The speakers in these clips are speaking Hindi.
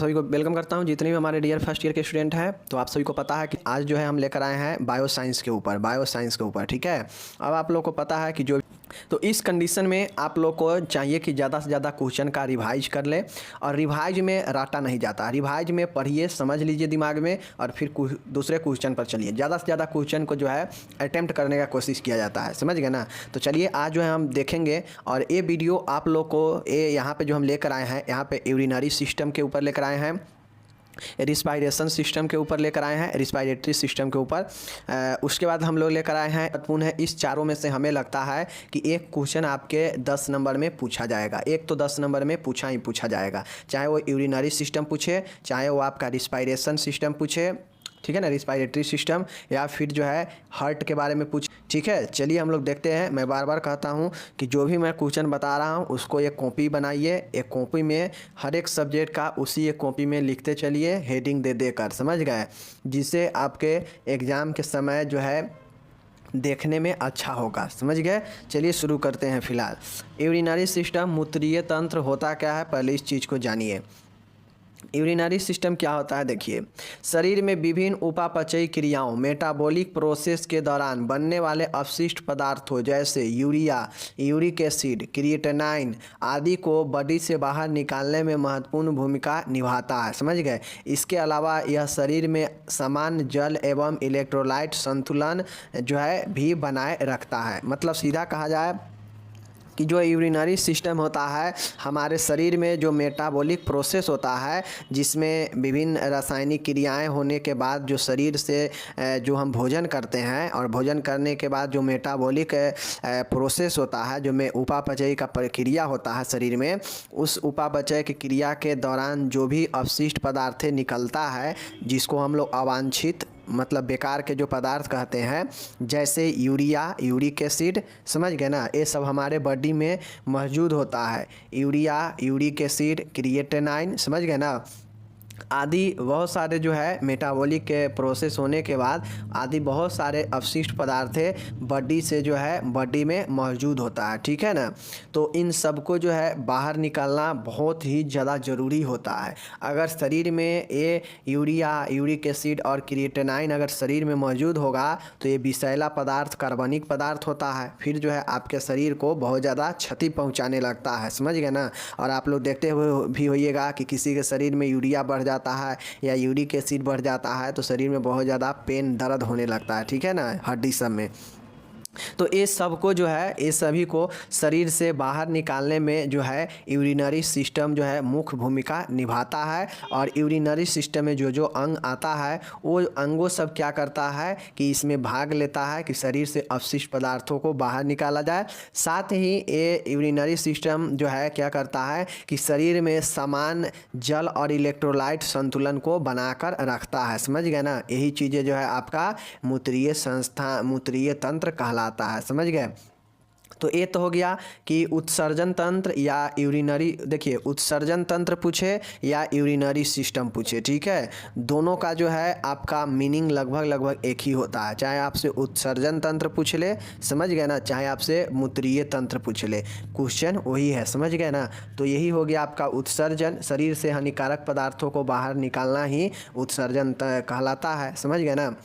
सभी को वेलकम करता हूं। जितने भी हमारे डियर फर्स्ट ईयर के स्टूडेंट हैं, तो आप सभी को पता है कि आज जो है हम लेकर आए हैं बायो साइंस के ऊपर। ठीक है, अब आप लोग को पता है कि जो तो इस कंडीशन में आप लोग को चाहिए कि ज़्यादा से ज़्यादा क्वेश्चन का रिवाइज कर ले। और रिवाइज में रटा नहीं जाता, रिवाइज में पढ़िए, समझ लीजिए दिमाग में, और फिर दूसरे क्वेश्चन पर चलिए। ज़्यादा से ज़्यादा क्वेश्चन को जो है अटेम्प्ट करने का कोशिश किया जाता है, समझ गए ना। तो चलिए आज जो है हम देखेंगे, और ये वीडियो आप लोग को यहाँ पे जो हम लेकर आए हैं, यहाँ पे यूरिनरी सिस्टम के ऊपर लेकर आए हैं, रिस्पायरेशन सिस्टम के ऊपर लेकर आए हैं, रिस्पायरेटरी सिस्टम के ऊपर। उसके बाद हम लोग लेकर आए हैं महत्वपूर्ण है, इस चारों में से हमें लगता है कि एक क्वेश्चन आपके 10 नंबर में पूछा जाएगा। एक तो 10 नंबर में पूछा जाएगा, चाहे वो यूरिनरी सिस्टम पूछे, चाहे वो आपका रिस्पायरेशन सिस्टम पूछे, ठीक है ना, रिस्पायरेटरी सिस्टम, या फिर जो है हार्ट के बारे में पूछ। ठीक है, चलिए हम लोग देखते हैं। मैं बार बार कहता हूं कि जो भी मैं क्वेश्चन बता रहा हूं उसको एक कॉपी बनाइए, एक कॉपी में हर एक सब्जेक्ट का उसी एक कॉपी में लिखते चलिए, हेडिंग दे देकर, समझ गए, जिससे आपके एग्ज़ाम के समय जो है देखने में अच्छा होगा, समझ गए। चलिए शुरू करते हैं। फिलहाल यूरिनरी सिस्टम, मूत्रीय तंत्र होता क्या है, पहले इस चीज़ को जानिए। यूरिनरी सिस्टम क्या होता है, देखिए, शरीर में विभिन्न उपापचयी क्रियाओं, मेटाबॉलिक प्रोसेस के दौरान बनने वाले अपशिष्ट पदार्थों जैसे यूरिया, यूरिक एसिड, क्रिएटिनाइन आदि को बॉडी से बाहर निकालने में महत्वपूर्ण भूमिका निभाता है, समझ गए। इसके अलावा यह शरीर में समान जल एवं इलेक्ट्रोलाइट संतुलन जो है भी बनाए रखता है। मतलब सीधा कहा जाए कि जो यूरिनरी सिस्टम होता है, हमारे शरीर में जो मेटाबॉलिक प्रोसेस होता है, जिसमें विभिन्न रासायनिक क्रियाएं होने के बाद जो शरीर से जो हम भोजन करते हैं, और भोजन करने के बाद जो मेटाबॉलिक प्रोसेस होता है, जो में उपापचय का प्रक्रिया होता है शरीर में, उस उपापचय की क्रिया के दौरान जो भी अपशिष्ट पदार्थ निकलता है, जिसको हम लोग अवांछित मतलब बेकार के जो पदार्थ कहते हैं, जैसे यूरिया, यूरिक एसिड, समझ गए ना, ये सब हमारे बॉडी में मौजूद होता है। यूरिया, यूरिक एसिड, क्रिएटिनाइन, समझ गए ना, आदि बहुत सारे जो है मेटाबॉलिक के प्रोसेस होने के बाद आदि बहुत सारे अपशिष्ट पदार्थ बॉडी से जो है बॉडी में मौजूद होता है, ठीक है ना। तो इन सब को जो है बाहर निकालना बहुत ही ज़्यादा ज़रूरी होता है। अगर शरीर में ये यूरिया, यूरिक एसिड और क्रिएटिनाइन अगर शरीर में मौजूद होगा तो ये विषैला पदार्थ, कार्बनिक पदार्थ होता है, फिर जो है आपके शरीर को बहुत ज़्यादा क्षति पहुँचाने लगता है, समझ गए ना। और आप लोग देखते हुए भी होइएगा कि किसी के शरीर में यूरिया बढ़ जाता है या यूरिक एसिड बढ़ जाता है तो शरीर में बहुत ज़्यादा पेन, दर्द होने लगता है, ठीक है ना, हड्डी सब में। तो ये सब को जो है, ये सभी को शरीर से बाहर निकालने में जो है यूरिनरी सिस्टम जो है मुख्य भूमिका निभाता है। और यूरिनरी सिस्टम में जो जो अंग आता है, वो अंगों सब क्या करता है कि इसमें भाग लेता है कि शरीर से अपशिष्ट पदार्थों को बाहर निकाला जाए। साथ ही ये यूरिनरी सिस्टम जो है क्या करता है कि शरीर में समान जल और इलेक्ट्रोलाइट संतुलन को बनाकर रखता है, समझ गए ना। यही चीज़ें जो है आपका मूत्रीय तंत्र कहलाता है, समझ गए। तो ये तो हो गया कि उत्सर्जन तंत्र या यूरिनरी, देखिए उत्सर्जन तंत्र पूछे या यूरिनरी सिस्टम पूछे, ठीक है, दोनों का जो है आपका मीनिंग लगभग एक ही होता है। चाहे आपसे उत्सर्जन तंत्र पूछ ले, समझ गए ना, चाहे आपसे मूत्रीय तंत्र पूछ ले, क्वेश्चन वही है, समझ गए ना। तो यही हो गया आपका उत्सर्जन, शरीर से हानिकारक पदार्थों को बाहर निकालना ही उत्सर्जन कहलाता है, समझ गए ना,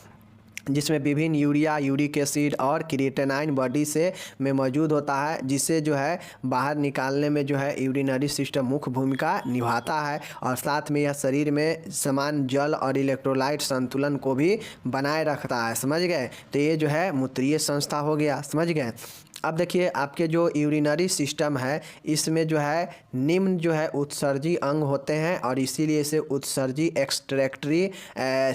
जिसमें विभिन्न यूरिया, यूरिक एसिड और क्रिएटिनाइन बॉडी से में मौजूद होता है, जिसे जो है बाहर निकालने में जो है यूरिनरी सिस्टम मुख्य भूमिका निभाता है। और साथ में यह शरीर में समान जल और इलेक्ट्रोलाइट संतुलन को भी बनाए रखता है, समझ गए। तो ये जो है मूत्रीय संस्था हो गया, समझ गए। अब देखिए आपके जो यूरिनरी सिस्टम है, इसमें जो है निम्न जो है उत्सर्जी अंग होते हैं, और इसीलिए इसे उत्सर्जी एक्सट्रैक्टरी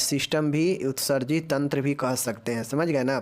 सिस्टम भी, उत्सर्जी तंत्र भी कह सकते हैं, समझ गए ना।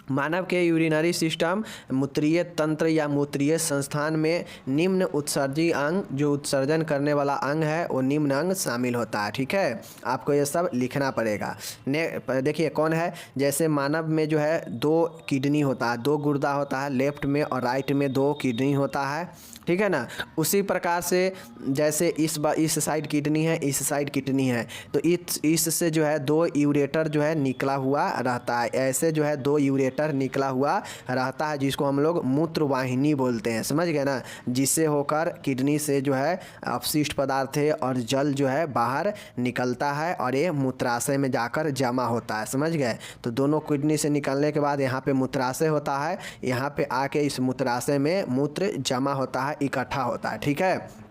मानव के यूरिनरी सिस्टम, मूत्रीय तंत्र या मूत्रीय संस्थान में निम्न उत्सर्जी अंग, जो उत्सर्जन करने वाला अंग है, वो निम्न अंग शामिल होता है, ठीक है। आपको ये सब लिखना पड़ेगा। देखिए कौन है, जैसे मानव में जो है 2 किडनी होता है, 2 गुर्दा होता है, लेफ्ट में और राइट में 2 किडनी होता है, ठीक है ना। उसी प्रकार से जैसे इस साइड किडनी है, इस साइड किडनी है, तो इससे जो है 2 यूरेटर जो है निकला हुआ रहता है। ऐसे जो है 2 यूरेटर यूरेटर निकला हुआ रहता है, जिसको हम लोग मूत्रवाहिनी बोलते हैं, समझ गए ना, जिससे होकर किडनी से जो है अपशिष्ट पदार्थ और जल जो है बाहर निकलता है और ये मूत्राशय में जाकर जमा होता है, समझ गए। तो दोनों किडनी से निकलने के बाद यहाँ पे मूत्राशय होता है, यहाँ पे आके इस मूत्राशय में मूत्र जमा होता है, इकट्ठा होता है, ठीक है।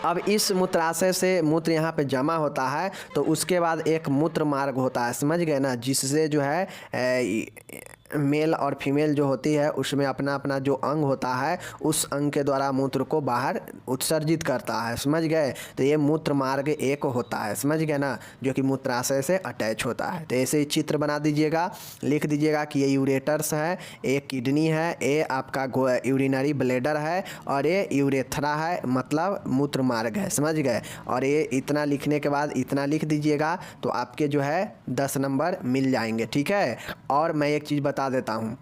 अब इस मूत्राशय से मूत्र यहाँ पे जमा होता है, तो उसके बाद एक मूत्र मार्ग होता है, समझ गए ना, जिससे जो है मेल और फीमेल जो होती है उसमें अपना अपना जो अंग होता है उस अंग के द्वारा मूत्र को बाहर उत्सर्जित करता है, समझ गए। तो ये मूत्र मार्ग एक होता है, समझ गए ना, जो कि मूत्राशय से अटैच होता है। तो ऐसे ही चित्र बना दीजिएगा, लिख दीजिएगा कि ये यूरेटर्स है, ये किडनी है, ये आपका यूरिनरी ब्लैडर है और ये यूरेथ्रा है, मतलब मूत्र मार्ग है, समझ गए। और ये इतना लिखने के बाद इतना लिख दीजिएगा तो आपके जो है 10 नंबर मिल जाएंगे, ठीक है। और मैं एक चीज़ बता देता हूँ,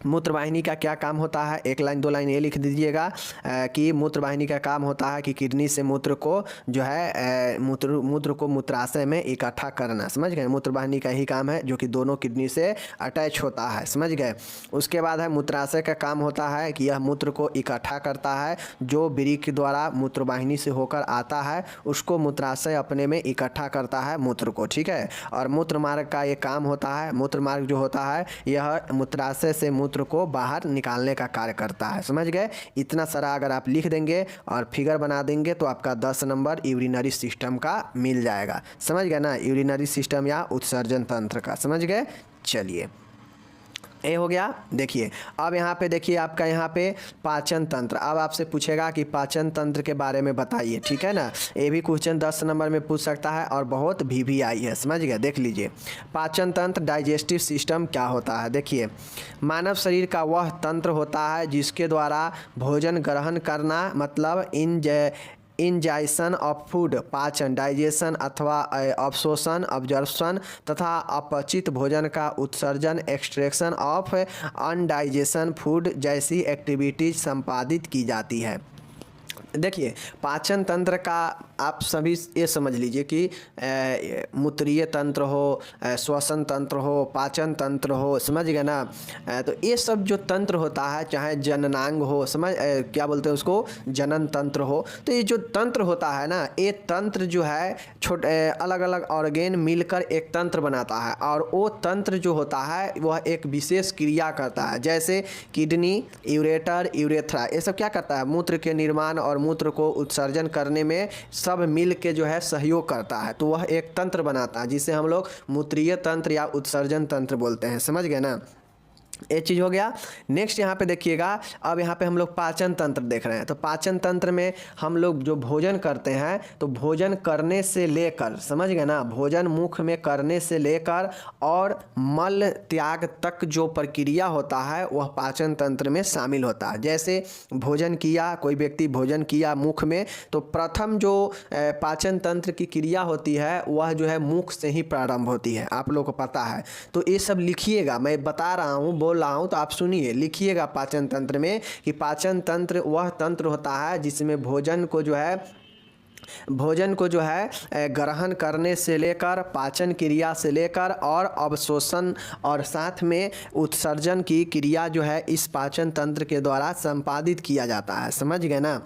मूत्रवाहिनी का क्या काम होता है, 1 लाइन 2 लाइन ये लिख दीजिएगा कि मूत्रवाहिनी का काम होता है कि किडनी से मूत्र को जो है मूत्र को मूत्राशय में इकट्ठा करना, समझ गए। मूत्रवाहिनी का ही काम है जो कि दोनों किडनी से अटैच होता है, समझ गए। उसके बाद है मूत्राशय का काम होता है कि यह मूत्र को इकट्ठा करता है, जो वृक्क के द्वारा मूत्रवाहिनी से होकर आता है उसको मूत्राशय अपने में इकट्ठा करता है मूत्र को, ठीक है। और मूत्र मार्ग का ये काम होता है, मूत्र मार्ग जो होता है यह मूत्राशय से मूत्र को बाहर निकालने का कार्य करता है, समझ गए। इतना सारा अगर आप लिख देंगे और फिगर बना देंगे तो आपका 10 नंबर यूरिनरी सिस्टम का मिल जाएगा, समझ गए ना, यूरिनरी सिस्टम या उत्सर्जन तंत्र का, समझ गए। चलिए ये हो गया। देखिए अब यहाँ पे देखिए आपका यहाँ पे पाचन तंत्र, अब आपसे पूछेगा कि पाचन तंत्र के बारे में बताइए, ठीक है ना। ये भी क्वेश्चन 10 नंबर में पूछ सकता है और बहुत भी आई है, समझ गए। देख लीजिए पाचन तंत्र, डाइजेस्टिव सिस्टम क्या होता है। देखिए मानव शरीर का वह तंत्र होता है जिसके द्वारा भोजन ग्रहण करना, मतलब इंजाइशन ऑफ फूड, पाचन, डाइजेशन अथवा अवशोषण, अब्जॉर्प्शन तथा अपचित भोजन का उत्सर्जन, एक्सट्रैक्शन ऑफ अनडाइजेशन फूड जैसी एक्टिविटीज संपादित की जाती है। देखिए पाचन तंत्र का आप सभी ये समझ लीजिए कि मूत्रीय तंत्र हो, श्वसन तंत्र हो, पाचन तंत्र हो, समझ गए ना। तो ये सब जो तंत्र होता है, चाहे जननांग हो, क्या बोलते हैं उसको, जनन तंत्र हो, तो ये जो तंत्र होता है ना, ये तंत्र जो है छोटे अलग अलग ऑर्गेन मिलकर एक तंत्र बनाता है और वो तंत्र जो होता है वह एक विशेष क्रिया करता है, जैसे किडनी, यूरेटर, यूरेथ्रा, ये सब क्या करता है, मूत्र के निर्माण और मूत्र को उत्सर्जन करने में सब मिल के जो है सहयोग करता है। तो वह एक तंत्र बनाता है जिसे हम लोग मूत्रीय तंत्र या उत्सर्जन तंत्र बोलते हैं, समझ गए ना। एक चीज़ हो गया। नेक्स्ट यहाँ पे देखिएगा, अब यहाँ पे हम लोग पाचन तंत्र देख रहे हैं। तो पाचन तंत्र में हम लोग जो भोजन करते हैं, तो भोजन करने से लेकर, समझ गए ना, भोजन मुख में करने से लेकर और मल त्याग तक जो प्रक्रिया होता है वह पाचन तंत्र में शामिल होता है। जैसे भोजन किया, कोई व्यक्ति भोजन किया मुख में, तो प्रथम जो पाचन तंत्र की क्रिया होती है वह जो है मुख से ही प्रारंभ होती है, आप लोग को पता है। तो ये सब लिखिएगा, मैं बता रहा हूँ, बोल रहा हूँ, तो आप सुनिए, लिखिएगा पाचन तंत्र में कि पाचन तंत्र वह तंत्र होता है जिसमें भोजन को जो है ग्रहण करने से लेकर, पाचन क्रिया से लेकर और अवशोषण और साथ में उत्सर्जन की क्रिया जो है इस पाचन तंत्र के द्वारा संपादित किया जाता है, समझ गए ना।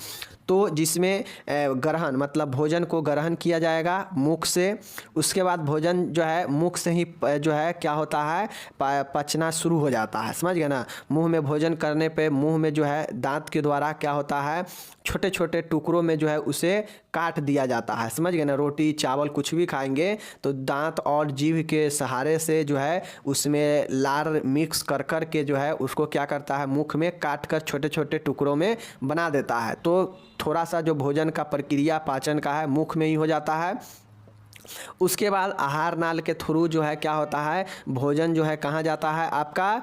तो जिसमें ग्रहण मतलब भोजन को ग्रहण किया जाएगा मुख से, उसके बाद भोजन जो है मुख से ही जो है क्या होता है, पचना शुरू हो जाता है, समझ गए ना। मुंह में भोजन करने पे मुंह में जो है दांत के द्वारा क्या होता है, छोटे छोटे टुकड़ों में जो है उसे काट दिया जाता है, समझ गए ना। रोटी चावल कुछ भी खाएंगे तो दांत और जीभ के सहारे से जो है उसमें लार मिक्स कर कर के जो है उसको क्या करता है, मुख में काट कर छोटे छोटे टुकड़ों में बना देता है। तो थोड़ा सा जो भोजन का प्रक्रिया पाचन का है मुख में ही हो जाता है। उसके बाद आहार नाल के थ्रू जो है क्या होता है, भोजन जो है कहाँ जाता है, आपका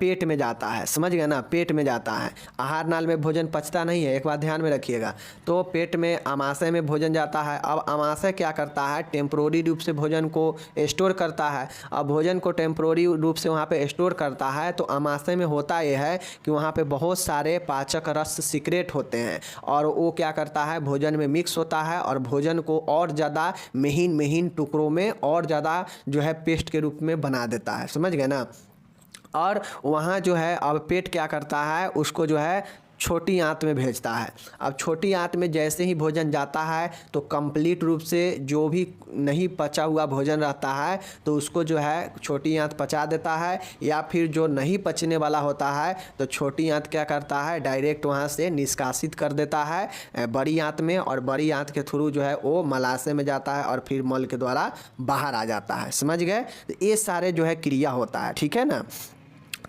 पेट में जाता है, समझ गए ना, पेट में जाता है। आहार नाल में भोजन पचता नहीं है, एक बात ध्यान में रखिएगा। तो पेट में आमाशय में भोजन जाता है। अब आमाशय क्या करता है, टेम्प्रोरी रूप से भोजन को स्टोर करता है। अब भोजन को टेम्प्रोरी रूप से वहाँ पे स्टोर करता है तो आमाशय में होता यह है कि वहाँ पे बहुत सारे पाचक रस सीक्रेट होते हैं और वो क्या करता है, भोजन में मिक्स होता है और भोजन को और ज़्यादा महीन टुकड़ों में और ज़्यादा जो है पेस्ट के रूप में बना देता है, समझ गए ना। और वहाँ जो है अब पेट क्या करता है, उसको जो है छोटी आंत में भेजता है। अब छोटी आंत में जैसे ही भोजन जाता है तो कंप्लीट रूप से जो भी नहीं पचा हुआ भोजन रहता है तो उसको जो है छोटी आंत पचा देता है, या फिर जो नहीं पचने वाला होता है तो छोटी आंत क्या करता है, डायरेक्ट वहाँ से निष्कासित कर देता है बड़ी आंत में, और बड़ी आंत के थ्रू जो है वो मलाशय में जाता है और फिर मल के द्वारा बाहर आ जाता है। समझ गए? तो ये सारे जो है क्रिया होता है, ठीक है ना।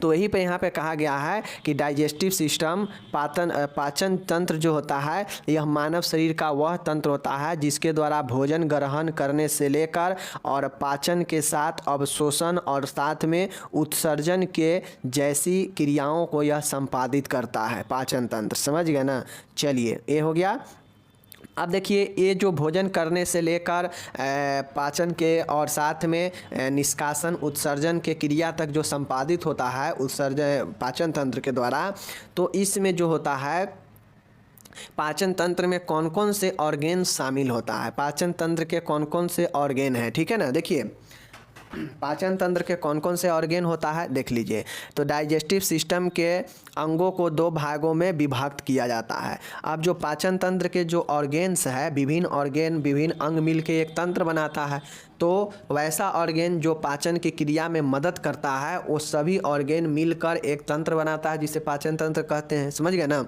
तो यहीं पे यहाँ पे कहा गया है कि डाइजेस्टिव सिस्टम पाचन तंत्र जो होता है यह मानव शरीर का वह तंत्र होता है जिसके द्वारा भोजन ग्रहण करने से लेकर और पाचन के साथ अवशोषण और साथ में उत्सर्जन के जैसी क्रियाओं को यह संपादित करता है पाचन तंत्र। समझ गए ना। चलिए ये हो गया। अब देखिए ये जो भोजन करने से लेकर पाचन के और साथ में निष्कासन उत्सर्जन के क्रिया तक जो संपादित होता है उत्सर्जन पाचन तंत्र के द्वारा, तो इसमें जो होता है पाचन तंत्र में कौन कौन से ऑर्गेन शामिल होता है, पाचन तंत्र के कौन कौन से ऑर्गेन हैं, ठीक है ना। देखिए पाचन तंत्र के कौन कौन से ऑर्गेन होता है देख लीजिए। तो डाइजेस्टिव सिस्टम के अंगों को दो भागों में विभक्त किया जाता है। अब जो पाचन तंत्र के जो ऑर्गेन्स है, विभिन्न ऑर्गेन विभिन्न अंग मिल के एक तंत्र बनाता है, तो वैसा ऑर्गेन जो पाचन की क्रिया में मदद करता है वो सभी ऑर्गेन मिलकर एक तंत्र बनाता है जिसे पाचन तंत्र कहते हैं। समझ गए ना।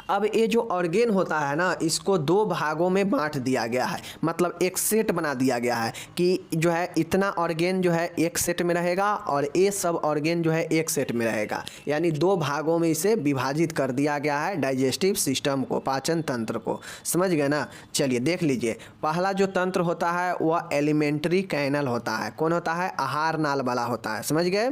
अब ये जो ऑर्गेन होता है ना, इसको दो भागों में बांट दिया गया है, मतलब एक सेट बना दिया गया है कि जो है इतना ऑर्गेन जो है एक सेट में रहेगा और ये सब ऑर्गेन जो है एक सेट में रहेगा, यानी दो भागों में इसे विभाजित कर दिया गया है डाइजेस्टिव सिस्टम को, पाचन तंत्र को। समझ गए ना। चलिए देख लीजिए। पहला जो तंत्र होता है वह एलिमेंट्री कैनल होता है। कौन होता है? आहार नाल वाला होता है। समझ गए।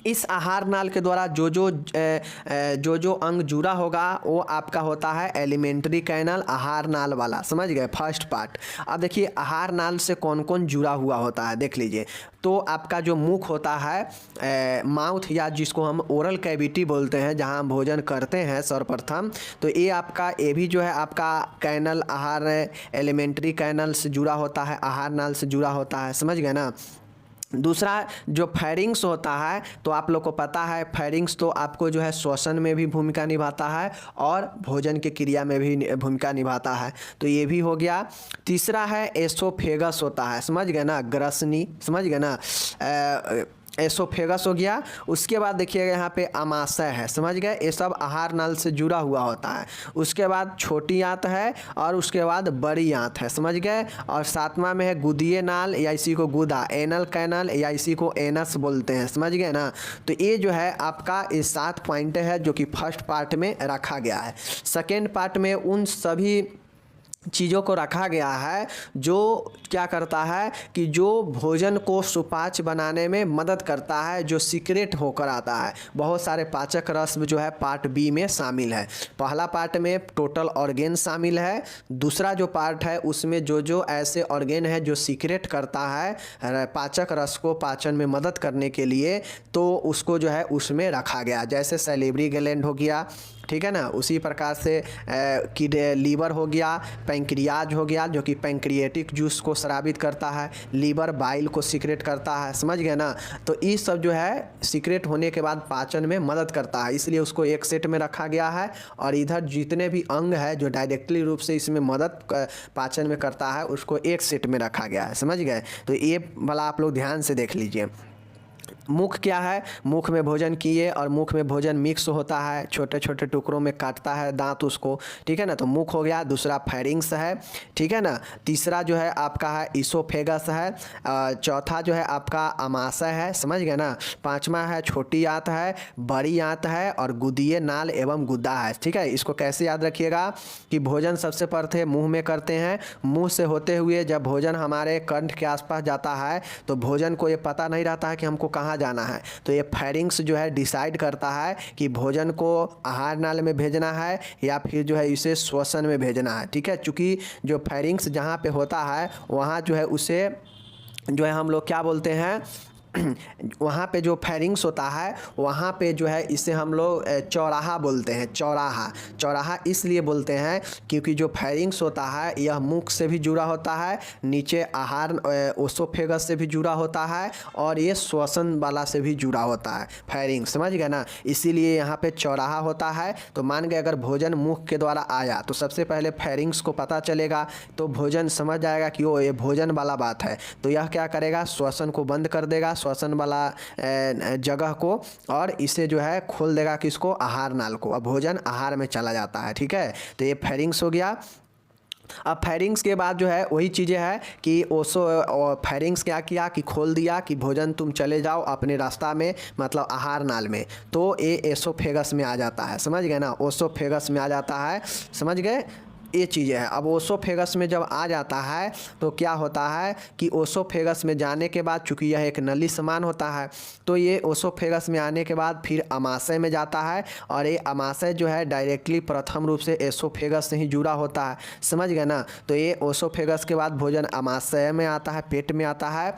इस आहार नाल के द्वारा जो अंग जुड़ा होगा वो आपका होता है एलिमेंट्री कैनल, आहार नाल वाला। समझ गए फर्स्ट पार्ट। अब देखिए आहार नाल से कौन कौन जुड़ा हुआ होता है देख लीजिए। तो आपका जो मुख होता है माउथ, या जिसको हम ओरल कैविटी बोलते हैं, जहां हम भोजन करते हैं सर्वप्रथम, तो ये आपका ये भी जो है आपका कैनल आहार एलिमेंट्री कैनल से जुड़ा होता है, आहार नाल से जुड़ा होता है। समझ गए ना। दूसरा जो फैरिंग्स होता है, तो आप लोग को पता है फैरिंग्स तो आपको जो है श्वसन में भी भूमिका निभाता है और भोजन की क्रिया में भी भूमिका निभाता है, तो ये भी हो गया। तीसरा है एसोफेगस होता है। समझ गए ना। ग्रसनी। समझ गए ना। एसोफेगस हो गया। उसके बाद देखिएगा यहाँ पे आमाशय है। समझ गए। ये सब आहार नाल से जुड़ा हुआ होता है। उसके बाद छोटी आंत है और उसके बाद बड़ी आंत है। समझ गए। और सातवां में है गुदीय नाल, या इसी को गुदा, एनल कैनल, या इसी को एनस बोलते हैं। समझ गए ना। तो ये जो है आपका ये 7 पॉइंट है जो कि फर्स्ट पार्ट में रखा गया है। सेकेंड पार्ट में उन सभी चीज़ों को रखा गया है जो क्या करता है कि जो भोजन को सुपाच्य बनाने में मदद करता है, जो सीक्रेट होकर आता है। बहुत सारे पाचक रस जो है पार्ट बी में शामिल है। पहला पार्ट में टोटल ऑर्गेन शामिल है। दूसरा जो पार्ट है उसमें जो ऐसे ऑर्गेन है जो सीक्रेट करता है पाचक रस को पाचन में मदद करने के लिए, तो उसको जो है उसमें रखा गया। जैसे सैलिवरी ग्लैंड हो गया, ठीक है ना। उसी प्रकार से लीवर हो गया, पैंक्रियाज हो गया जो कि पैंक्रिएटिक जूस को स्रावित करता है, लीवर बाइल को सीक्रेट करता है। समझ गए ना। तो ये सब जो है सीक्रेट होने के बाद पाचन में मदद करता है, इसलिए उसको एक सेट में रखा गया है। और इधर जितने भी अंग है जो डायरेक्टली रूप से इसमें मदद पाचन में करता है उसको एक सेट में रखा गया है। समझ गए। तो ये वाला आप लोग ध्यान से देख लीजिए। मुख क्या है? मुख में भोजन किए और मुख में भोजन मिक्स होता है, छोटे छोटे टुकड़ों में काटता है दांत उसको, ठीक है ना। तो मुख हो गया। दूसरा फैरिंग्स है, ठीक है ना। तीसरा जो है आपका है इसोफेगस है। चौथा जो है आपका आमाशय है। समझ गए ना। पांचवा है छोटी आंत है, बड़ी आंत है और गुदीय नाल एवं गुदा है। ठीक है। इसको कैसे याद रखिएगा कि भोजन सबसे पहले मुँह में करते हैं, मुँह से होते हुए जब भोजन हमारे कंठ के आसपास जाता है तो भोजन को ये पता नहीं रहता है कि हमको कहाँ जाना है, तो ये फैरिंग्स जो है डिसाइड करता है कि भोजन को आहार नाल में भेजना है या फिर जो है इसे श्वसन में भेजना है। ठीक है। चूँकि जो फैरिंग्स जहाँ पे होता है वहाँ जो है उसे जो है हम लोग क्या बोलते हैं वहाँ पे जो फेरिंग्स होता है वहाँ पे जो है इसे हम लोग चौराहा बोलते हैं। चौराहा, चौराहा इसलिए बोलते हैं क्योंकि जो फेरिंग्स होता है यह मुख से भी जुड़ा होता है, नीचे आहार ओसोफेगस से भी जुड़ा होता है और ये श्वसन वाला से भी जुड़ा होता है फेरिंग्स, समझ गए ना। इसीलिए यहाँ पे चौराहा होता है। तो मान गए अगर भोजन मुख के द्वारा आया तो सबसे पहले फेरिंग्स को पता चलेगा, तो भोजन समझ जाएगा कि वो ये भोजन वाला बात है, तो यह क्या करेगा, श्वसन को बंद कर देगा, श्वसन वाला जगह को, और इसे जो है खोल देगा किसको, आहार नाल को। अब भोजन आहार में चला जाता है, ठीक है। तो ये फेरिंग्स हो गया। अब फेरिंग्स के बाद जो है वही चीज़ें है कि फेरिंग्स क्या किया कि खोल दिया कि भोजन तुम चले जाओ अपने रास्ता में, मतलब आहार नाल में, तो ये एसोफेगस में आ जाता है, समझ गए ना, ओसोफेगस में आ जाता है, समझ गए। ये चीज़ें है। अब ओसोफेगस में जब आ जाता है तो क्या होता है कि ओसोफेगस में जाने के बाद, चूँकि यह एक नली समान होता है, तो ये ओसोफेगस में आने के बाद फिर अमाशय में जाता है, और ये अमाशय जो है डायरेक्टली प्रथम रूप से एसोफेगस से ही जुड़ा होता है, समझ गए ना। तो ये ओसोफेगस के बाद भोजन अमाशय में आता है, पेट में आता है,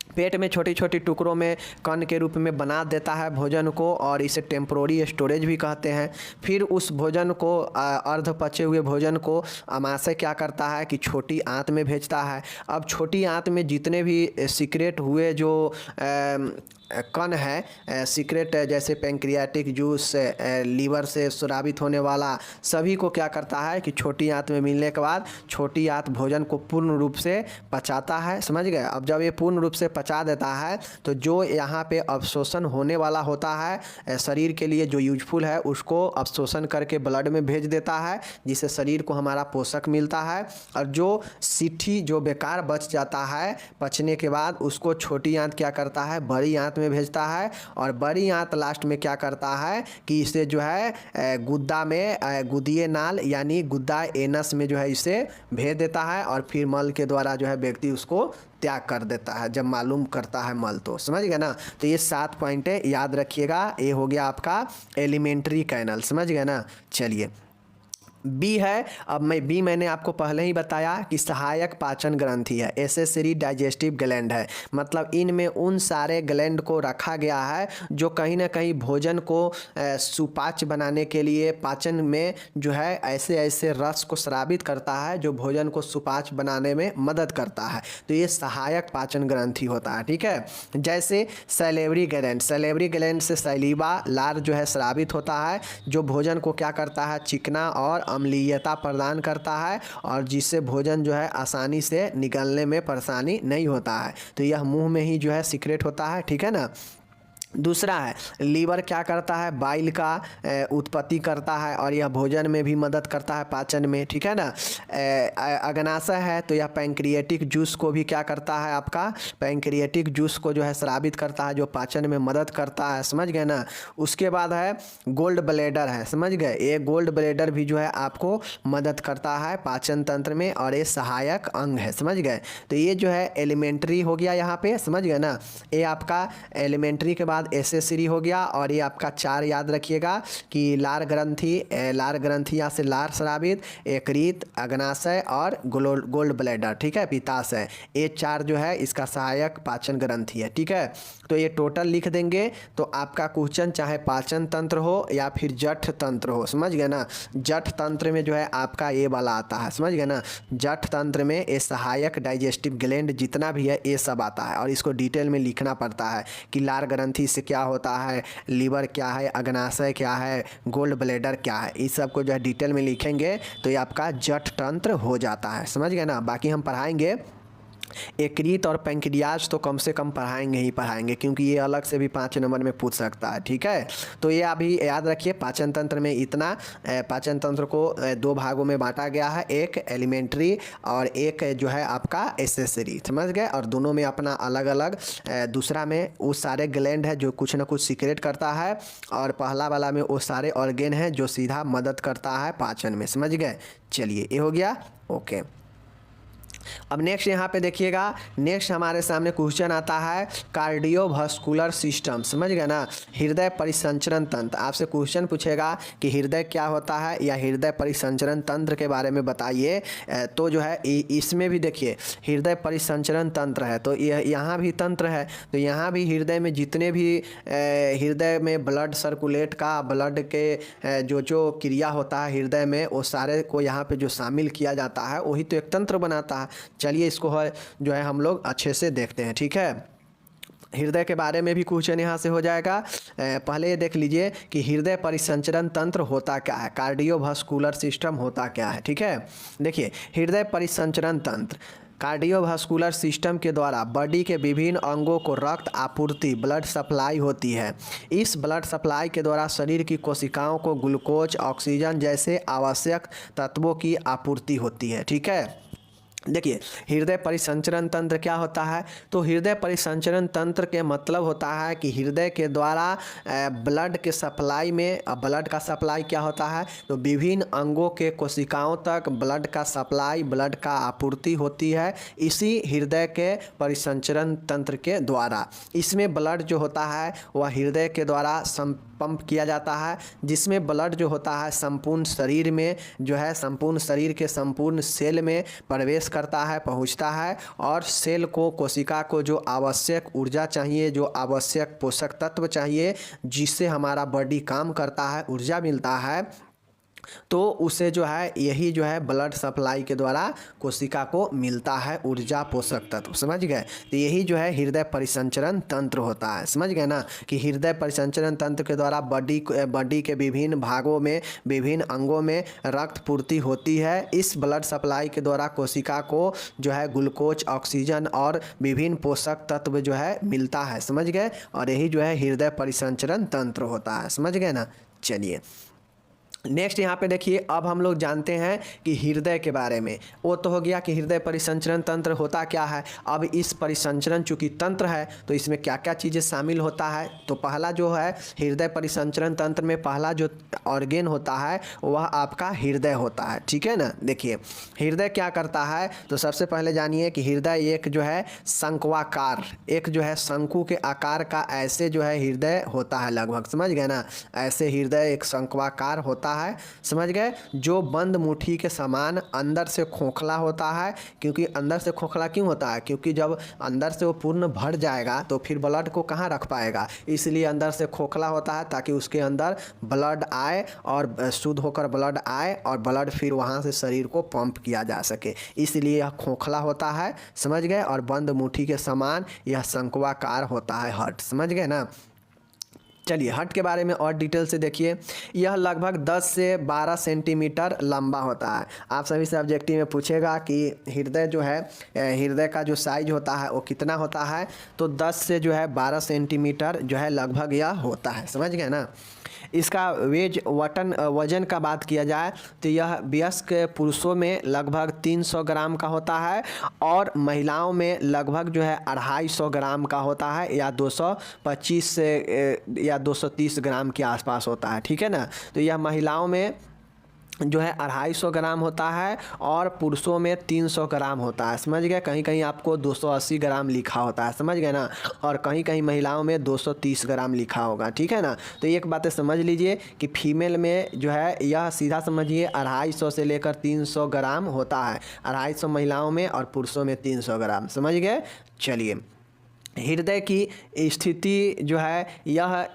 पेट में छोटी छोटी टुकड़ों में कण के रूप में बना देता है भोजन को, और इसे टेम्पोररी स्टोरेज भी कहते हैं। फिर उस भोजन को, अर्ध पचे हुए भोजन को अमाशय क्या करता है कि छोटी आंत में भेजता है। अब छोटी आंत में जितने भी सीक्रेट हुए जो कण है, सीक्रेट जैसे पैंक्रियाटिक जूस, लीवर से स्रावित होने वाला, सभी को क्या करता है कि छोटी आंत में मिलने के बाद छोटी आंत भोजन को पूर्ण रूप से पचाता है, समझ गए। अब जब ये पूर्ण रूप से पचा देता है तो जो यहाँ पे अवशोषण होने वाला होता है शरीर के लिए जो यूजफुल है, उसको अवशोषण करके ब्लड में भेज देता है, जिससे शरीर को हमारा पोषक मिलता है। और जो सिट्ठी जो बेकार बच जाता है पचने के बाद, उसको छोटी आंत क्या करता है, बड़ी आंत में भेजता है, और बड़ी आंत लास्ट में क्या करता है कि इसे जो है गुद्दा में, गुदीय नाल यानी गुद्दा एनस में जो है इसे भेज देता है, और फिर मल के द्वारा जो है व्यक्ति उसको त्याग कर देता है जब मालूम करता है मल, तो समझ गए ना। तो ये 7 पॉइंट है, याद रखिएगा। ये हो गया आपका एलिमेंट्री कैनल, समझ गए ना। चलिए बी है। अब बी मैंने आपको पहले ही बताया कि सहायक पाचन ग्रंथि है, एसेसरी डाइजेस्टिव ग्लैंड है, मतलब इनमें उन सारे ग्लैंड को रखा गया है जो कहीं ना कहीं भोजन को सुपाच्य बनाने के लिए, पाचन में जो है ऐसे ऐसे रस को स्रावित करता है जो भोजन को सुपाच्य बनाने में मदद करता है। तो ये सहायक पाचन ग्रंथि होता है, ठीक है। जैसे सैलेवरी ग्लैंड, सैलेवरी ग्लैंड से सैलीवा लार जो है स्रावित होता है, जो भोजन को क्या करता है, चिकना और अम्लीयता प्रदान करता है, और जिससे भोजन जो है आसानी से निकलने में परेशानी नहीं होता है। तो यह मुंह में ही जो है सीक्रेट होता है, ठीक है ना। दूसरा है लीवर, क्या करता है, बाइल का उत्पत्ति करता है, और यह भोजन में भी मदद करता है पाचन में, ठीक है ना। अग्नाशय है, तो यह पैंक्रियाटिक जूस को भी क्या करता है, आपका पैंक्रियाटिक जूस को जो है स्रावित करता है, जो पाचन में मदद करता है, समझ गए ना। उसके बाद है गोल्ड ब्लैडर है, समझ गए। ये गोल्ड ब्लैडर भी जो है आपको मदद करता है पाचन तंत्र में, और ये सहायक अंग है, समझ गए। तो ये जो है एलिमेंट्री हो गया यहाँ पे, समझ गए ना। ये आपका एलिमेंट्री के बाद एसेसरी हो गया, और ये आपका 4 याद रखिएगा कि लार ग्रंथि या से लार स्रावित, यकृत, अग्नाशय और गोल्ड ब्लैडर, ठीक है, पित्ताशय। ये 4 जो है इसका सहायक पाचन ग्रंथि है, ठीक है। तो ये टोटल लिख देंगे तो आपका क्वेश्चन चाहे पाचन तंत्र हो या फिर जठ तंत्र हो, समझ गए ना। जठ तंत्र में जो है आपका ये वाला आता है, समझ गए ना। जठ तंत्र में ये सहायक डाइजेस्टिव ग्लैंड जितना भी है ये सब आता है, और इसको डिटेल में लिखना पड़ता है कि लार ग्रंथि से क्या होता है, लीवर क्या है, अग्नाशय क्या है, गोल्ड ब्लैडर क्या है, इस सब को जो है डिटेल में लिखेंगे तो ये आपका जठ तंत्र हो जाता है, समझ गए ना। बाकी हम पढ़ाएंगे यकृत और पैंक्रियाज, तो कम से कम पढ़ाएंगे ही पढ़ाएंगे, क्योंकि ये अलग से भी 5 नंबर में पूछ सकता है, ठीक है। तो ये अभी याद रखिए, पाचन तंत्र में इतना, पाचन तंत्र को 2 भागों में बांटा गया है, एक एलिमेंट्री और एक जो है आपका एसेसरी, समझ गए। और दोनों में अपना अलग अलग, दूसरा में वो सारे ग्लैंड है जो कुछ ना कुछ सीक्रेट करता है, और पहला वाला में वो सारे ऑर्गेन है जो सीधा मदद करता है पाचन में, समझ गए। चलिए ये हो गया, ओके। अब नेक्स्ट यहाँ पे देखिएगा, नेक्स्ट हमारे सामने क्वेश्चन आता है कार्डियोवास्कुलर सिस्टम, समझ गए ना, हृदय परिसंचरण तंत्र। आपसे क्वेश्चन पूछेगा कि हृदय क्या होता है या हृदय परिसंचरण तंत्र के बारे में बताइए, तो जो है इसमें भी देखिए हृदय परिसंचरण तंत्र है, तो यहाँ भी तंत्र है, तो यहाँ भी हृदय में जितने भी हृदय में ब्लड सर्कुलेट का, ब्लड के जो क्रिया होता है हृदय में, वो सारे को यहाँ पे जो शामिल किया जाता है वही तो एक तंत्र बनाता है। चलिए इसको जो है हम लोग अच्छे से देखते हैं, ठीक है। हृदय के बारे में भी क्वेश्चन यहाँ से हो जाएगा। पहले ये देख लीजिए कि हृदय परिसंचरण तंत्र होता क्या है, कार्डियोवास्कुलर सिस्टम होता क्या है, ठीक है। देखिए हृदय परिसंचरण तंत्र कार्डियोवास्कुलर सिस्टम के द्वारा बॉडी के विभिन्न अंगों को रक्त आपूर्ति, ब्लड सप्लाई होती है। इस ब्लड सप्लाई के द्वारा शरीर की कोशिकाओं को ग्लूकोज, ऑक्सीजन जैसे आवश्यक तत्वों की आपूर्ति होती है, ठीक है। देखिए हृदय परिसंचरण तंत्र क्या होता है, तो हृदय परिसंचरण तंत्र के मतलब होता है कि हृदय के द्वारा ब्लड के सप्लाई में, ब्लड का सप्लाई क्या होता है, तो विभिन्न अंगों के कोशिकाओं तक ब्लड का सप्लाई, ब्लड का आपूर्ति होती है इसी हृदय के परिसंचरण तंत्र के द्वारा। इसमें ब्लड जो होता है वह हृदय के द्वारा पंप किया जाता है, जिसमें ब्लड जो होता है संपूर्ण शरीर में जो है, संपूर्ण शरीर के संपूर्ण सेल में प्रवेश करता है, पहुंचता है, और सेल को, कोशिका को जो आवश्यक ऊर्जा चाहिए, जो आवश्यक पोषक तत्व चाहिए, जिससे हमारा बॉडी काम करता है, ऊर्जा मिलता है, तो उसे जो है यही जो है ब्लड सप्लाई के द्वारा कोशिका को मिलता है ऊर्जा, पोषक तत्व, समझ गए। तो यही जो है हृदय परिसंचरण तंत्र होता है, समझ गए ना, कि हृदय परिसंचरण तंत्र के द्वारा बॉडी के विभिन्न भागों में, विभिन्न अंगों में रक्त पूर्ति होती है। इस ब्लड सप्लाई के द्वारा कोशिका को जो है ग्लूकोज, ऑक्सीजन और विभिन्न पोषक तत्व जो है मिलता है, समझ गए, और यही जो है हृदय परिसंचरण तंत्र होता है, समझ गए ना। चलिए नेक्स्ट यहाँ पे देखिए, अब हम लोग जानते हैं कि हृदय के बारे में। वो तो हो गया कि हृदय परिसंचरण तंत्र होता क्या है। अब इस परिसंचरण चूँकि तंत्र है तो इसमें क्या क्या चीज़ें शामिल होता है, तो पहला जो है हृदय परिसंचरण तंत्र में पहला जो ऑर्गेन होता है वह आपका हृदय होता है, ठीक है ना। देखिए हृदय क्या करता है, तो सबसे पहले जानिए कि हृदय एक जो है शंक्वाकार, एक जो है शंकु के आकार का ऐसे जो है हृदय होता है लगभग, समझ गए ना, ऐसे हृदय एक शंक्वाकार होता है, समझ गए, जो बंद मुट्ठी के समान अंदर से खोखला होता है। क्योंकि अंदर से खोखला क्यों होता है, क्योंकि जब अंदर से वो पूर्ण भर जाएगा तो फिर ब्लड को कहाँ रख पाएगा, इसलिए अंदर से खोखला होता है ताकि उसके अंदर ब्लड आए और शुद्ध होकर ब्लड आए और ब्लड फिर वहाँ से शरीर को पंप किया जा सके, इसलिए यह खोखला होता है, समझ गए, और बंद मुट्ठी के समान यह शंक्वाकार होता है हार्ट, समझ गए ना। चलिए हार्ट के बारे में और डिटेल से देखिए, यह लगभग 10 से 12 सेंटीमीटर लंबा होता है। आप सभी से ऑब्जेक्टिव में पूछेगा कि हृदय जो है, हृदय का जो साइज होता है वो कितना होता है, तो 10 से जो है 12 सेंटीमीटर जो है लगभग यह होता है, समझ गए ना। इसका वजन का बात किया जाए तो यह वयस्क पुरुषों में लगभग 300 ग्राम का होता है और महिलाओं में लगभग जो है 250 ग्राम का होता है, या 225 से या 230 ग्राम के आसपास होता है, ठीक है ना। तो यह महिलाओं में जो है 250 ग्राम होता है और पुरुषों में 300 ग्राम होता है, समझ गए। कहीं कहीं आपको 280 ग्राम लिखा होता है, समझ गए ना, और कहीं कहीं महिलाओं में 230 ग्राम लिखा होगा, ठीक है ना। तो एक बातें समझ लीजिए कि फीमेल में जो है यह सीधा समझिए 250 से लेकर 300 ग्राम होता है, 250 महिलाओं में और पुरुषों में 300 ग्राम, समझ गए। चलिए हृदय की स्थिति जो है यह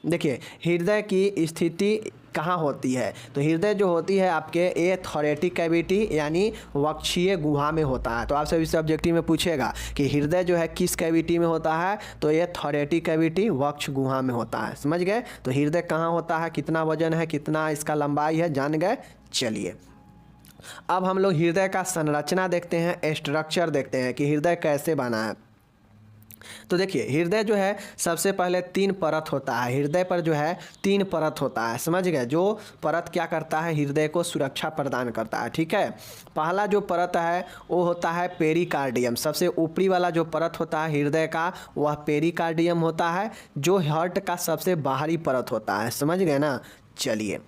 देखिए हृदय की स्थिति कहाँ होती है, तो हृदय जो होती है आपके थोरैटिक कैविटी यानी वक्षीय गुहा में होता है। तो आप सभी से ऑब्जेक्टिव में पूछेगा कि हृदय जो है किस कैविटी में होता है, तो ये थोरैटिक कैविटी वक्ष गुहा में होता है, समझ गए। तो हृदय कहाँ होता है, कितना वजन है, कितना इसका लंबाई है, जान गए। चलिए अब हम लोग हृदय का संरचना देखते हैं, स्ट्रक्चर देखते हैं कि हृदय कैसे बना है। तो देखिए हृदय जो है सबसे पहले 3 परत होता है, हृदय पर जो है 3 परत होता है, समझ गए। जो परत क्या करता है, हृदय को सुरक्षा प्रदान करता है, ठीक है। पहला जो परत है वो होता है पेरिकार्डियम, सबसे ऊपरी वाला जो परत होता है हृदय का वह पेरिकार्डियम होता है, जो हार्ट का सबसे बाहरी परत होता है, समझ गए ना। चलिए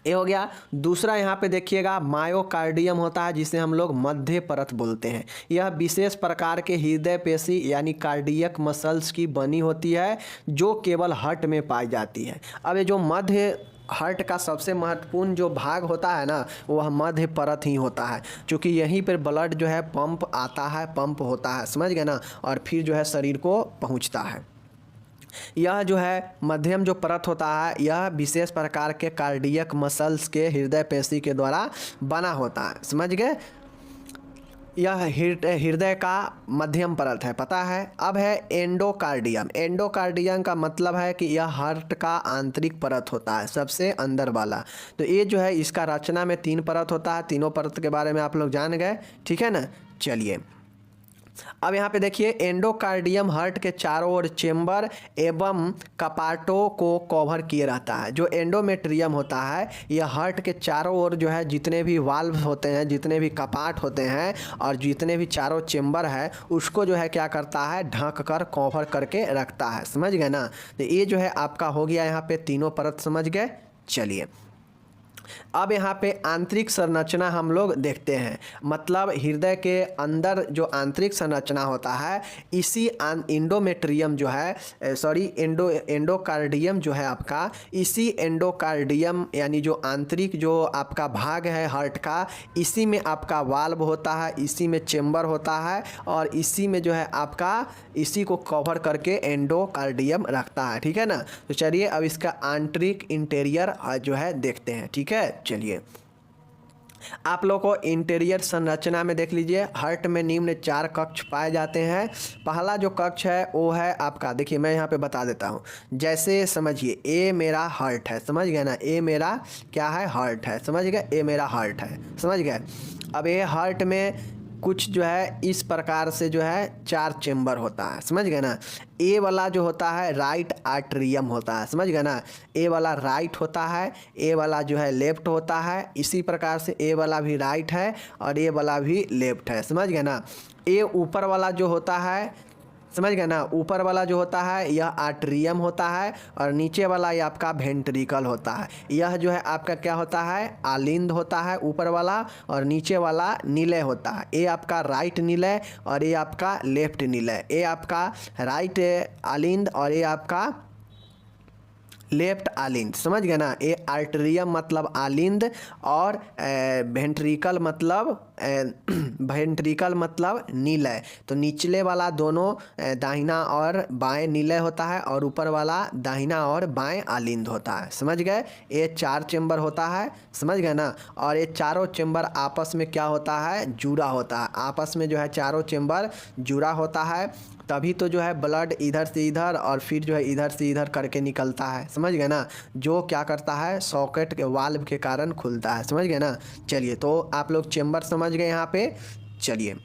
ये हो गया। दूसरा यहाँ पे देखिएगा मायोकार्डियम होता है, जिसे हम लोग मध्य परत बोलते हैं। यह विशेष प्रकार के हृदय पेशी यानी कार्डियक मसल्स की बनी होती है, जो केवल हार्ट में पाई जाती है। अब ये जो मध्य हार्ट का सबसे महत्वपूर्ण जो भाग होता है ना, वह मध्य परत ही होता है, क्योंकि यहीं पर ब्लड जो है पंप आता है, पंप होता है, समझ गए ना, और फिर जो है शरीर को पहुँचता है। यह जो है मध्यम जो परत होता है, यह विशेष प्रकार के कार्डियक मसल्स के हृदय पेशी के द्वारा बना होता है, समझ गए। यह हृदय का मध्यम परत है, पता है। अब है एंडोकार्डियम। एंडोकार्डियम का मतलब है कि यह हार्ट का आंतरिक परत होता है, सबसे अंदर वाला। तो ये जो है इसका रचना में 3 परत होता है। तीनों परत के बारे में आप लोग जान गए, ठीक है ना। चलिए अब यहाँ पे देखिए, एंडोकार्डियम हार्ट के चारों ओर चेंबर एवं कपाटों को कवर किए रहता है। जो एंडोमेट्रियम होता है, यह हार्ट के चारों ओर जो है जितने भी वाल्व होते हैं, जितने भी कपाट होते हैं और जितने भी चारों चेंबर है, उसको जो है क्या करता है, ढक कर कवर करके रखता है, समझ गए ना। तो ये जो है आपका हो गया यहाँ पे तीनों परत, समझ गए। चलिए अब यहाँ पे आंतरिक संरचना हम लोग देखते हैं। मतलब हृदय के अंदर जो आंतरिक संरचना होता है, इसी एंडोमेट्रियम जो है, एंडोकार्डियम जो है आपका, इसी एंडोकार्डियम यानी जो आंतरिक जो आपका भाग है हार्ट का, इसी में आपका वाल्व होता है, इसी में चेंबर होता है, और इसी में जो है आपका इसी को कवर करके एंडोकार्डियम रखता है, ठीक है ना। तो चलिए अब इसका आंतरिक इंटीरियर जो है देखते हैं, ठीक है। चलिए आप लोग को इंटीरियर संरचना में देख लीजिए। हार्ट में निम्न 4 कक्ष पाए जाते हैं। पहला जो कक्ष है वो है आपका, देखिए मैं यहाँ पे बता देता हूँ। जैसे समझिए, ए मेरा हार्ट है, समझ गए ना, ए मेरा क्या है, हार्ट है, समझ गए, ए मेरा हार्ट है, समझ गए। अब ये हार्ट में कुछ जो है इस प्रकार से जो है 4 चेंबर होता है, समझ गए ना। ए वाला जो होता है राइट आर्टरियम होता है, समझ गए ना। ए वाला राइट होता है, ए वाला जो है लेफ्ट होता है। इसी प्रकार से ए वाला भी राइट है और ए वाला भी लेफ्ट है, समझ गए ना। ए ऊपर वाला जो होता है, समझ गए ना, ऊपर वाला जो होता है यह आर्टरियम होता है, और नीचे वाला ये आपका वेंट्रिकल होता है। यह जो है आपका क्या होता है, आलिंद होता है ऊपर वाला, और नीचे वाला निलय होता है। ये आपका राइट निलय और ये आपका लेफ्ट निलय। ये आपका राइट आलिंद और ये आपका लेफ्ट आलिंद, समझ गए ना। ये आर्टरियम मतलब आलिंद और वेंट्रिकल मतलब निलय। तो निचले वाला दोनों दाहिना और बाएं निलय होता है, और ऊपर वाला दाहिना और बाएं आलिंद होता है, समझ गए। ये 4 चेंबर होता है, समझ गए ना। और ये चारों चेंबर आपस में क्या होता है, जुड़ा होता है। आपस में जो है चारों चेंबर जुड़ा होता है, तभी तो जो है ब्लड इधर से इधर और फिर जो है इधर से इधर करके निकलता है, समझ गए ना। जो क्या करता है, सॉकेट के वाल्व के कारण खुलता है, समझ गए ना। चलिए तो आप लोग चेंबर समझ गए यहाँ पे। चलिए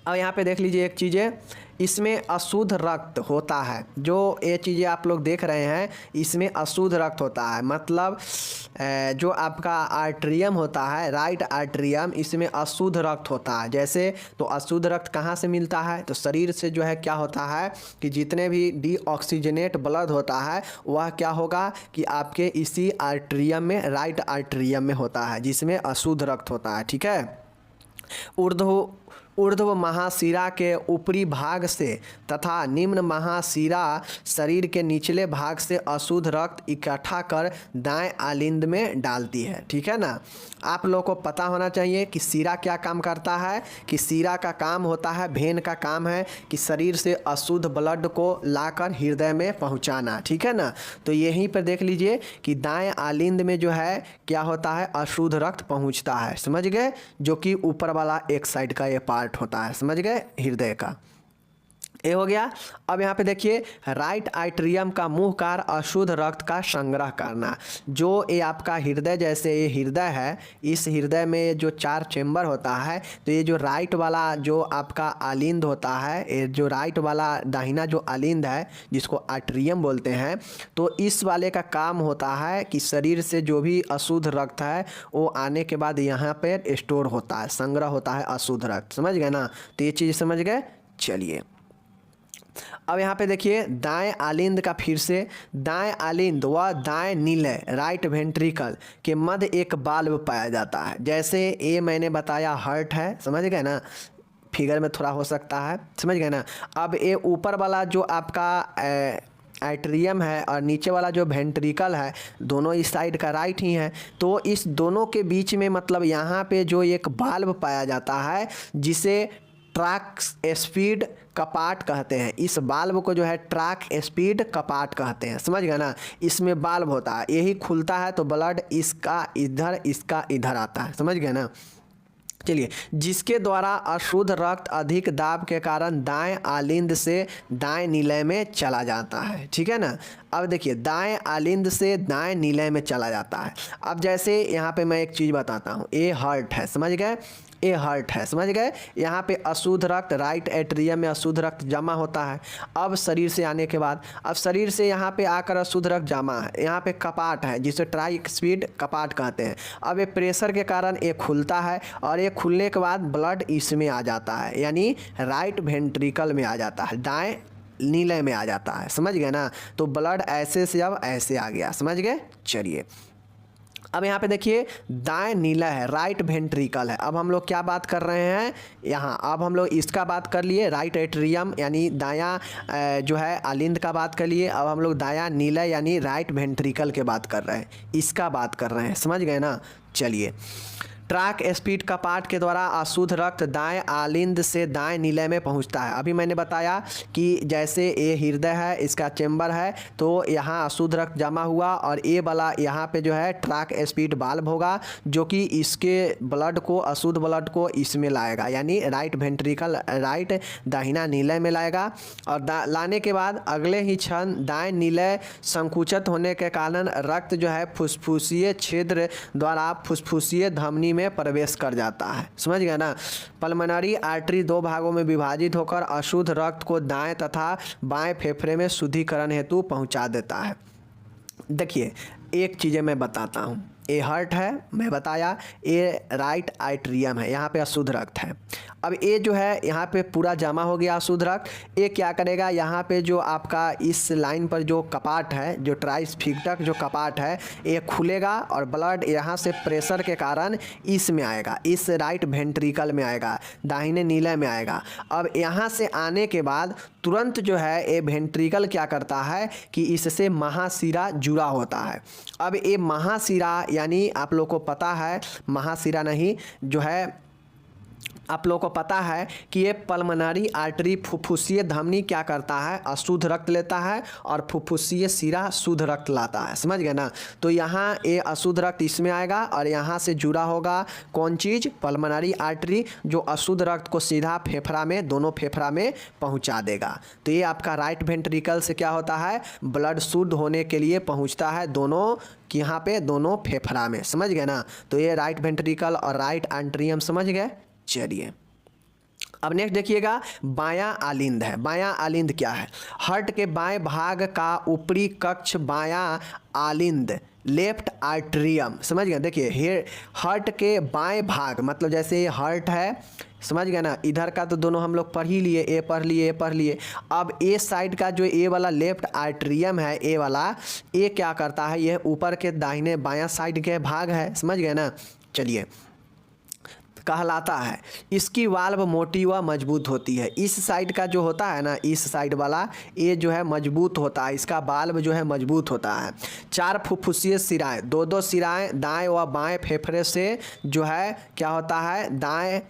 अब यहाँ पे देख लीजिए एक चीज़ें, इसमें अशुद्ध रक्त होता है। जो ये चीज़ें आप लोग देख रहे हैं, इसमें अशुद्ध रक्त होता है। मतलब जो आपका आर्टरियम होता है, राइट आर्टरियम, इसमें अशुद्ध रक्त होता है। जैसे तो अशुद्ध रक्त कहाँ से मिलता है, तो शरीर से जो है क्या होता है कि जितने भी डीऑक्सीजनेट ब्लड होता है, वह क्या होगा कि आपके इसी आर्टरियम में, राइट आर्टरियम में होता है, जिसमें अशुद्ध रक्त होता है, ठीक है। ऊर्ध्व महाशिरा के ऊपरी भाग से तथा निम्न महाशिरा शरीर के निचले भाग से अशुद्ध रक्त इकट्ठा कर दाएं आलिंद में डालती है, ठीक है ना। आप लोगों को पता होना चाहिए कि शिरा क्या काम करता है, कि शिरा का काम होता है, भेन का काम है कि शरीर से अशुद्ध ब्लड को लाकर हृदय में पहुंचाना, ठीक है ना। तो यहीं पर देख लीजिए कि दाएं आलिंद में जो है क्या होता है, अशुद्ध रक्त पहुंचता है, समझ गए, जो कि ऊपर वाला एक साइड का ये पार्ट होता है, समझ गए, हृदय का। ये हो गया। अब यहाँ पे देखिए, राइट आर्टरियम का मुख्य कार्य अशुद्ध रक्त का संग्रह करना। जो ये आपका हृदय, जैसे ये हृदय है, इस हृदय में जो 4 चेंबर होता है, तो ये जो राइट वाला जो आपका आलिंद होता है, ये जो राइट वाला दाहिना जो आलिंद है, जिसको आर्टरियम बोलते हैं, तो इस वाले का काम होता है कि शरीर से जो भी अशुद्ध रक्त है वो आने के बाद यहाँ पर स्टोर होता है, संग्रह होता है अशुद्ध रक्त, समझ गए ना। तो ये चीज़ समझ गए। चलिए अब यहाँ पे देखिए दाएं आलिंद का फिर से, दाएं आलिंद व दाएं नीलय राइट वेंट्रिकल के मध्य एक बाल्ब पाया जाता है। जैसे ये मैंने बताया हार्ट है, समझ गए ना, फिगर में थोड़ा हो सकता है, समझ गए ना। अब ये ऊपर वाला जो आपका एट्रियम है और नीचे वाला जो वेंट्रिकल है, दोनों इस साइड का राइट ही है। तो इस दोनों के बीच में मतलब यहाँ पे जो एक बाल्ब पाया जाता है जिसे ट्रैक स्पीड कपाट कहते हैं। इस बाल्ब को जो है ट्रैक स्पीड कपाट कहते हैं, समझ गए ना। इसमें बाल्ब होता है, यही खुलता है तो ब्लड इसका इधर आता है, समझ गए ना। चलिए, जिसके द्वारा अशुद्ध रक्त अधिक दाब के कारण दाएं आलिंद से दाएं नीलय में चला जाता है, ठीक है ना। अब देखिए दाएं आलिंद से दाएं नीलय में चला जाता है। अब जैसे यहाँ पे मैं एक चीज़ बताता हूँ, ये हार्ट है, समझ गए, ये हार्ट है, समझ गए। यहाँ पे अशुद्ध रक्त राइट एट्रियम में अशुद्ध रक्त जमा होता है। अब शरीर से आने के बाद, अब शरीर से यहाँ पे आकर अशुद्ध रक्त जमा है, यहाँ पे कपाट है जिसे ट्राई स्पीड कपाट कहते हैं। अब ये प्रेशर के कारण ये खुलता है और ये खुलने के बाद ब्लड इसमें आ जाता है, यानी राइट वेंट्रिकल में आ जाता है, दाएँ नीलय में आ जाता है, समझ गए ना। तो ब्लड ऐसे से अब ऐसे आ गया, समझ गए। चलिए, अब यहाँ पे देखिए दाएं नीला है, राइट वेंट्रिकल है। अब हम लोग क्या बात कर रहे हैं यहाँ, अब हम लोग इसका बात कर लिए, राइट एट्रियम यानी दायां जो है आलिंद का बात कर लिए। अब हम लोग दायां नीला यानी राइट वेंट्रिकल के बात कर रहे हैं, इसका बात कर रहे हैं, समझ गए ना। चलिए, ट्रैक स्पीड कपाट के द्वारा अशुद्ध रक्त दाएं आलिंद से दाएं नीलय में पहुंचता है। अभी मैंने बताया कि जैसे ये हृदय है, इसका चेंबर है, तो यहाँ अशुद्ध रक्त जमा हुआ और ये वाला यहाँ पे जो है ट्रैक स्पीड बाल्ब होगा जो कि इसके ब्लड को, अशुद्ध ब्लड को इसमें लाएगा, यानी राइट वेंट्रिकल राइट दाहिना नीलय में लाएगा। और लाने के बाद अगले ही क्षण दाएँ नीलय संकुचित होने के कारण रक्त जो है फुसफुसीय छिद्र द्वारा फुसफुसीय धमनी में प्रवेश कर जाता है, समझ गए ना। पल्मोनरी आर्टरी दो भागों में विभाजित होकर अशुद्ध रक्त को दाएं तथा बाएं फेफड़े में शुद्धिकरण हेतु पहुंचा देता है। देखिए, एक चीज़ें मैं बताता हूँ, ये हार्ट है, मैं बताया, ये राइट आर्टरियम है, यहाँ पे अशुद्ध रक्त है। अब ये जो है यहाँ पे पूरा जमा हो गया अशुद्ध रक्त, ये क्या करेगा, यहाँ पे जो आपका इस लाइन पर जो कपाट है, जो ट्राइस्फिक्टक जो कपाट है, ये खुलेगा और ब्लड यहाँ से प्रेशर के कारण इसमें आएगा, इस राइट वेंट्रिकल में आएगा, दाहिने नीलय में आएगा। अब यहाँ से आने के बाद तुरंत जो है ये वेंट्रिकल क्या करता है कि इससे महाशिरा जुड़ा होता है। अब ये महाशिरा यानी आप लोग को पता है, महाशिरा नहीं जो है, आप लोगों को पता है कि ये पल्मोनरी आर्टरी फुफ्फुसीय धमनी क्या करता है, अशुद्ध रक्त लेता है और फुफ्फुसीय शिरा शुद्ध रक्त लाता है, समझ गए ना। तो यहाँ ये अशुद्ध रक्त इसमें आएगा और यहाँ से जुड़ा होगा कौन चीज़, पल्मोनरी आर्टरी, जो अशुद्ध रक्त को सीधा फेफड़ा में, दोनों फेफड़ा में पहुँचा देगा। तो ये आपका राइट वेंट्रिकल से क्या होता है, ब्लड शुद्ध होने के लिए पहुँचता है दोनों यहाँ पे, दोनों फेफड़ा में, समझ गए ना। तो ये राइट वेंट्रिकल और राइट एट्रियम, समझ गए। चलिए, अब नेक्स्ट देखिएगा, बायां आलिंद है। बायां आलिंद क्या है, हार्ट के बाएं भाग का ऊपरी कक्ष बायां आलिंद, लेफ्ट आर्टरियम, समझ गए। देखिए हार्ट के बाएं भाग, मतलब जैसे ये हार्ट है, समझ गए ना, इधर का तो दोनों हम लोग पढ़ ही लिए, ए पढ़ लिए, ए पढ़ लिए। अब ए साइड का जो ए वाला लेफ्ट आर्टरियम है, ए वाला, ये क्या करता है, यह ऊपर के दाहिने बायां साइड के भाग है, समझ गए ना। चलिए, कहलाता है, इसकी वाल्व मोटी व मजबूत होती है। इस साइड का जो होता है ना, इस साइड वाला, ये जो है मजबूत होता है, इसका वाल्व जो है मजबूत होता है। 4 फुफ्फुसीय शिराएं, दो शिराएं दाएं व बाएं फेफड़े से जो है क्या होता है, दाएं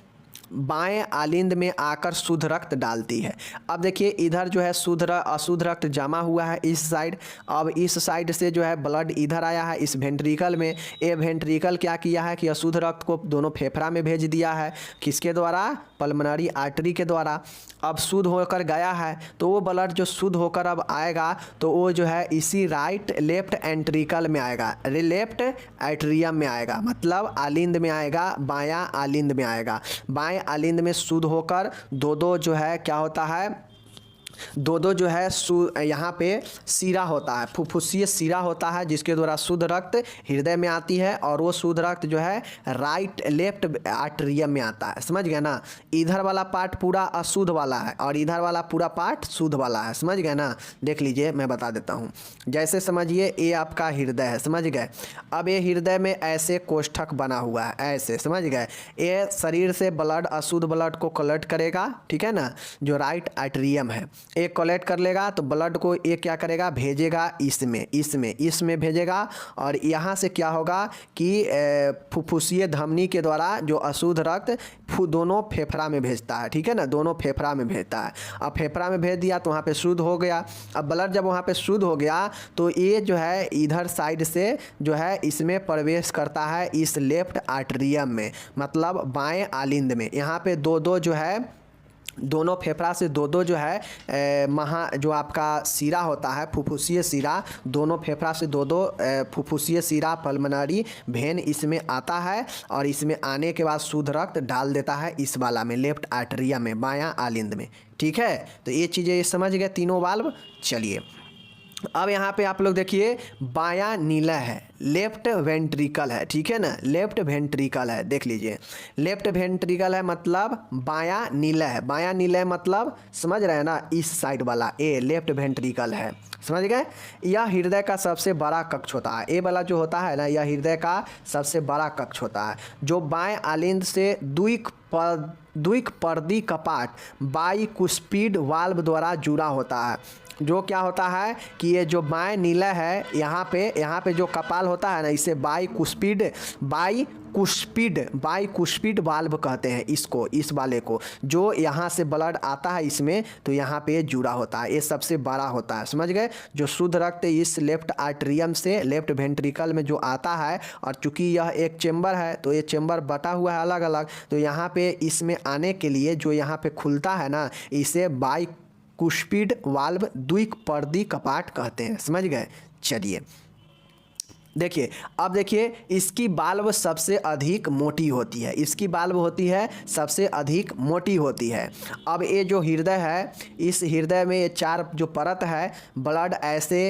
बाएं आलिंद में आकर शुद्ध रक्त डालती है। अब देखिए इधर जो है अशुद्ध रक्त जमा हुआ है इस साइड, अब इस साइड से जो है ब्लड इधर आया है इस वेंट्रिकल में। ये वेंट्रिकल क्या किया है कि अशुद्ध रक्त को दोनों फेफड़ा में भेज दिया है, किसके द्वारा, पल्मोनरी आर्टरी के द्वारा। अब शुद्ध होकर गया है, तो वो ब्लड जो शुद्ध होकर अब आएगा तो वो जो है इसी लेफ्ट एंट्रिकल में आएगा, लेफ्ट एट्रियम में आएगा, मतलब आलिंद में आएगा, बायां आलिंद में आएगा। बाएं आलिंद में शुद्ध होकर दो जो है क्या होता है, दो दो जो है यहाँ पे सीरा होता है, फुफ्फुसीय सीरा होता है जिसके द्वारा शुद्ध रक्त हृदय में आती है, और वो शुद्ध रक्त जो है लेफ्ट आर्टरियम में आता है। समझ गए ना। इधर वाला पार्ट पूरा अशुद्ध वाला है और इधर वाला पूरा पार्ट शुद्ध वाला है। समझ गए ना। देख लीजिए मैं बता देता हूँ। जैसे समझिए ये आपका हृदय है, समझ गए। अब ये हृदय में ऐसे कोष्ठक बना हुआ है, ऐसे, समझ गए। ये शरीर से ब्लड, अशुद्ध ब्लड को कलेक्ट करेगा, ठीक है ना, जो राइट आर्टरियम है, एक कलेक्ट कर लेगा तो ब्लड को ये क्या करेगा, भेजेगा इसमें भेजेगा, और यहाँ से क्या होगा कि फुफ्फुसीय धमनी के द्वारा जो अशुद्ध रक्त दोनों फेफड़ा में भेजता है, ठीक है ना, दोनों फेफड़ा में भेजता है। अब फेफड़ा में भेज दिया तो वहाँ पे शुद्ध हो गया। अब ब्लड जब वहाँ पे शुद्ध हो गया तो ये जो है इधर साइड से जो है इसमें प्रवेश करता है इस लेफ्ट आर्टरियम में, मतलब बाएं आलिंद में। यहाँ पे दो दो जो है, दोनों फेफड़ा से दो दो जो है जो आपका सीरा होता है, फुफ्फुसीय सीरा, दोनों फेफड़ा से दो दो फुफ्फुसीय सीरा, पल्मनरी वेन इसमें आता है, और इसमें आने के बाद शुद्ध रक्त डाल देता है इस वाला में, लेफ्ट आर्टरियम में, बायां आलिंद में। ठीक है, तो ये चीज़ें समझ गए तीनों वाल्व। चलिए अब यहाँ पे आप लोग देखिए, बायां नीला है, लेफ्ट वेंट्रिकल है, ठीक है ना, लेफ्ट वेंट्रिकल है। देख लीजिए, लेफ्ट वेंट्रिकल है मतलब बायां नीला है, बायां नीला है मतलब समझ रहे हैं ना, इस साइड वाला ए लेफ्ट वेंट्रिकल है। समझ गए। यह हृदय का सबसे बड़ा कक्ष होता है, ए वाला जो होता है ना, यह हृदय का सबसे बड़ा कक्ष होता है, जो बाएं आलिंद से द्विक पर्दी कपाट बाइकुस्पिड वाल्व द्वारा जुड़ा होता है। जो क्या होता है कि ये जो बाएं नीला है, यहाँ पे जो कपाल होता है ना, इसे बाइकुस्पिड वाल्व कहते हैं इसको, इस वाले को, जो यहाँ से ब्लड आता है इसमें, तो यहाँ पे जुड़ा होता है, ये सबसे बड़ा होता है। समझ गए। जो शुद्ध रक्त इस लेफ्ट आर्टरियम से लेफ्ट वेंट्रिकल में जो आता है, और चूंकि यह एक चेम्बर है तो ये चेम्बर बटा हुआ है अलग अलग, तो यहाँ पे इसमें आने के लिए जो यहाँ पे खुलता है ना, इसे बाइकुस्पिड वाल्व द्विक पर्दी कपाट कहते हैं। समझ गए। चलिए देखिए, अब देखिए, इसकी वाल्व सबसे अधिक मोटी होती है, इसकी वाल्व होती है सबसे अधिक मोटी होती है। अब ये जो हृदय है, इस हृदय में ये चार जो परत है, ब्लड ऐसे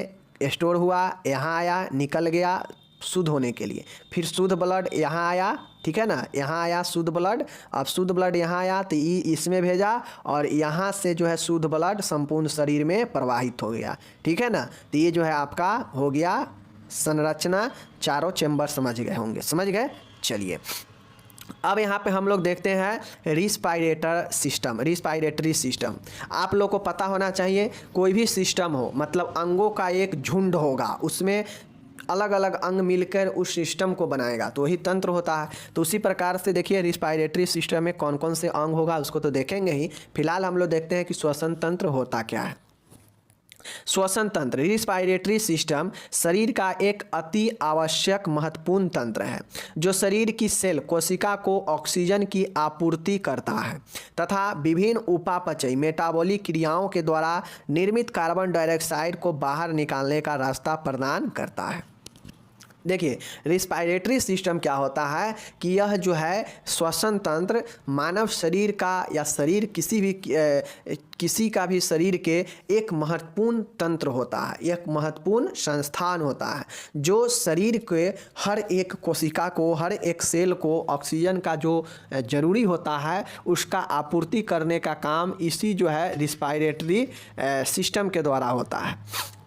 स्टोर हुआ, यहाँ आया, निकल गया शुद्ध होने के लिए, फिर शुद्ध ब्लड यहाँ आया, ठीक है ना, यहाँ आया शुद्ध ब्लड, अब शुद्ध ब्लड यहाँ आया तो इसमें भेजा, और यहाँ से जो है शुद्ध ब्लड संपूर्ण शरीर में प्रवाहित हो गया। ठीक है ना, तो ये जो है आपका हो गया संरचना, चारों चेम्बर समझ गए होंगे। समझ गए। चलिए अब यहाँ पे हम लोग देखते हैं रिस्पायरेटरी सिस्टम। आप लोग को पता होना चाहिए, कोई भी सिस्टम हो मतलब अंगों का एक झुंड होगा, उसमें अलग अलग अंग मिलकर उस सिस्टम को बनाएगा, तो वही तंत्र होता है। तो उसी प्रकार से देखिए रिस्पायरेटरी सिस्टम में कौन कौन से अंग होगा उसको तो देखेंगे ही। फिलहाल हम लोग देखते हैं कि श्वसन तंत्र होता क्या है। श्वसन तंत्र, रिस्पायरेटरी सिस्टम शरीर का एक अति आवश्यक महत्वपूर्ण तंत्र है, जो शरीर की सेल कोशिका को ऑक्सीजन की आपूर्ति करता है तथा विभिन्न उपापचयी मेटाबॉलिक क्रियाओं के द्वारा निर्मित कार्बन डाइऑक्साइड को बाहर निकालने का रास्ता प्रदान करता है। देखिए रिस्पायरेटरी सिस्टम क्या होता है कि यह जो है श्वसन तंत्र मानव शरीर का या शरीर किसी का भी शरीर के एक महत्वपूर्ण तंत्र होता है, एक महत्वपूर्ण संस्थान होता है, जो शरीर के हर एक कोशिका को, हर एक सेल को ऑक्सीजन का जो जरूरी होता है उसका आपूर्ति करने का काम इसी जो है रिस्पायरेटरी सिस्टम के द्वारा होता है,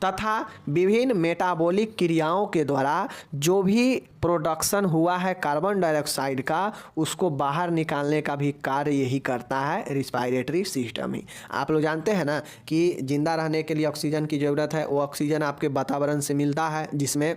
तथा विभिन्न मेटाबॉलिक क्रियाओं के द्वारा जो भी प्रोडक्शन हुआ है कार्बन डाइऑक्साइड का, उसको बाहर निकालने का भी कार्य यही करता है रिस्पायरेटरी सिस्टम ही। आप लोग जानते हैं ना कि जिंदा रहने के लिए ऑक्सीजन की ज़रूरत है, वो ऑक्सीजन आपके वातावरण से मिलता है, जिसमें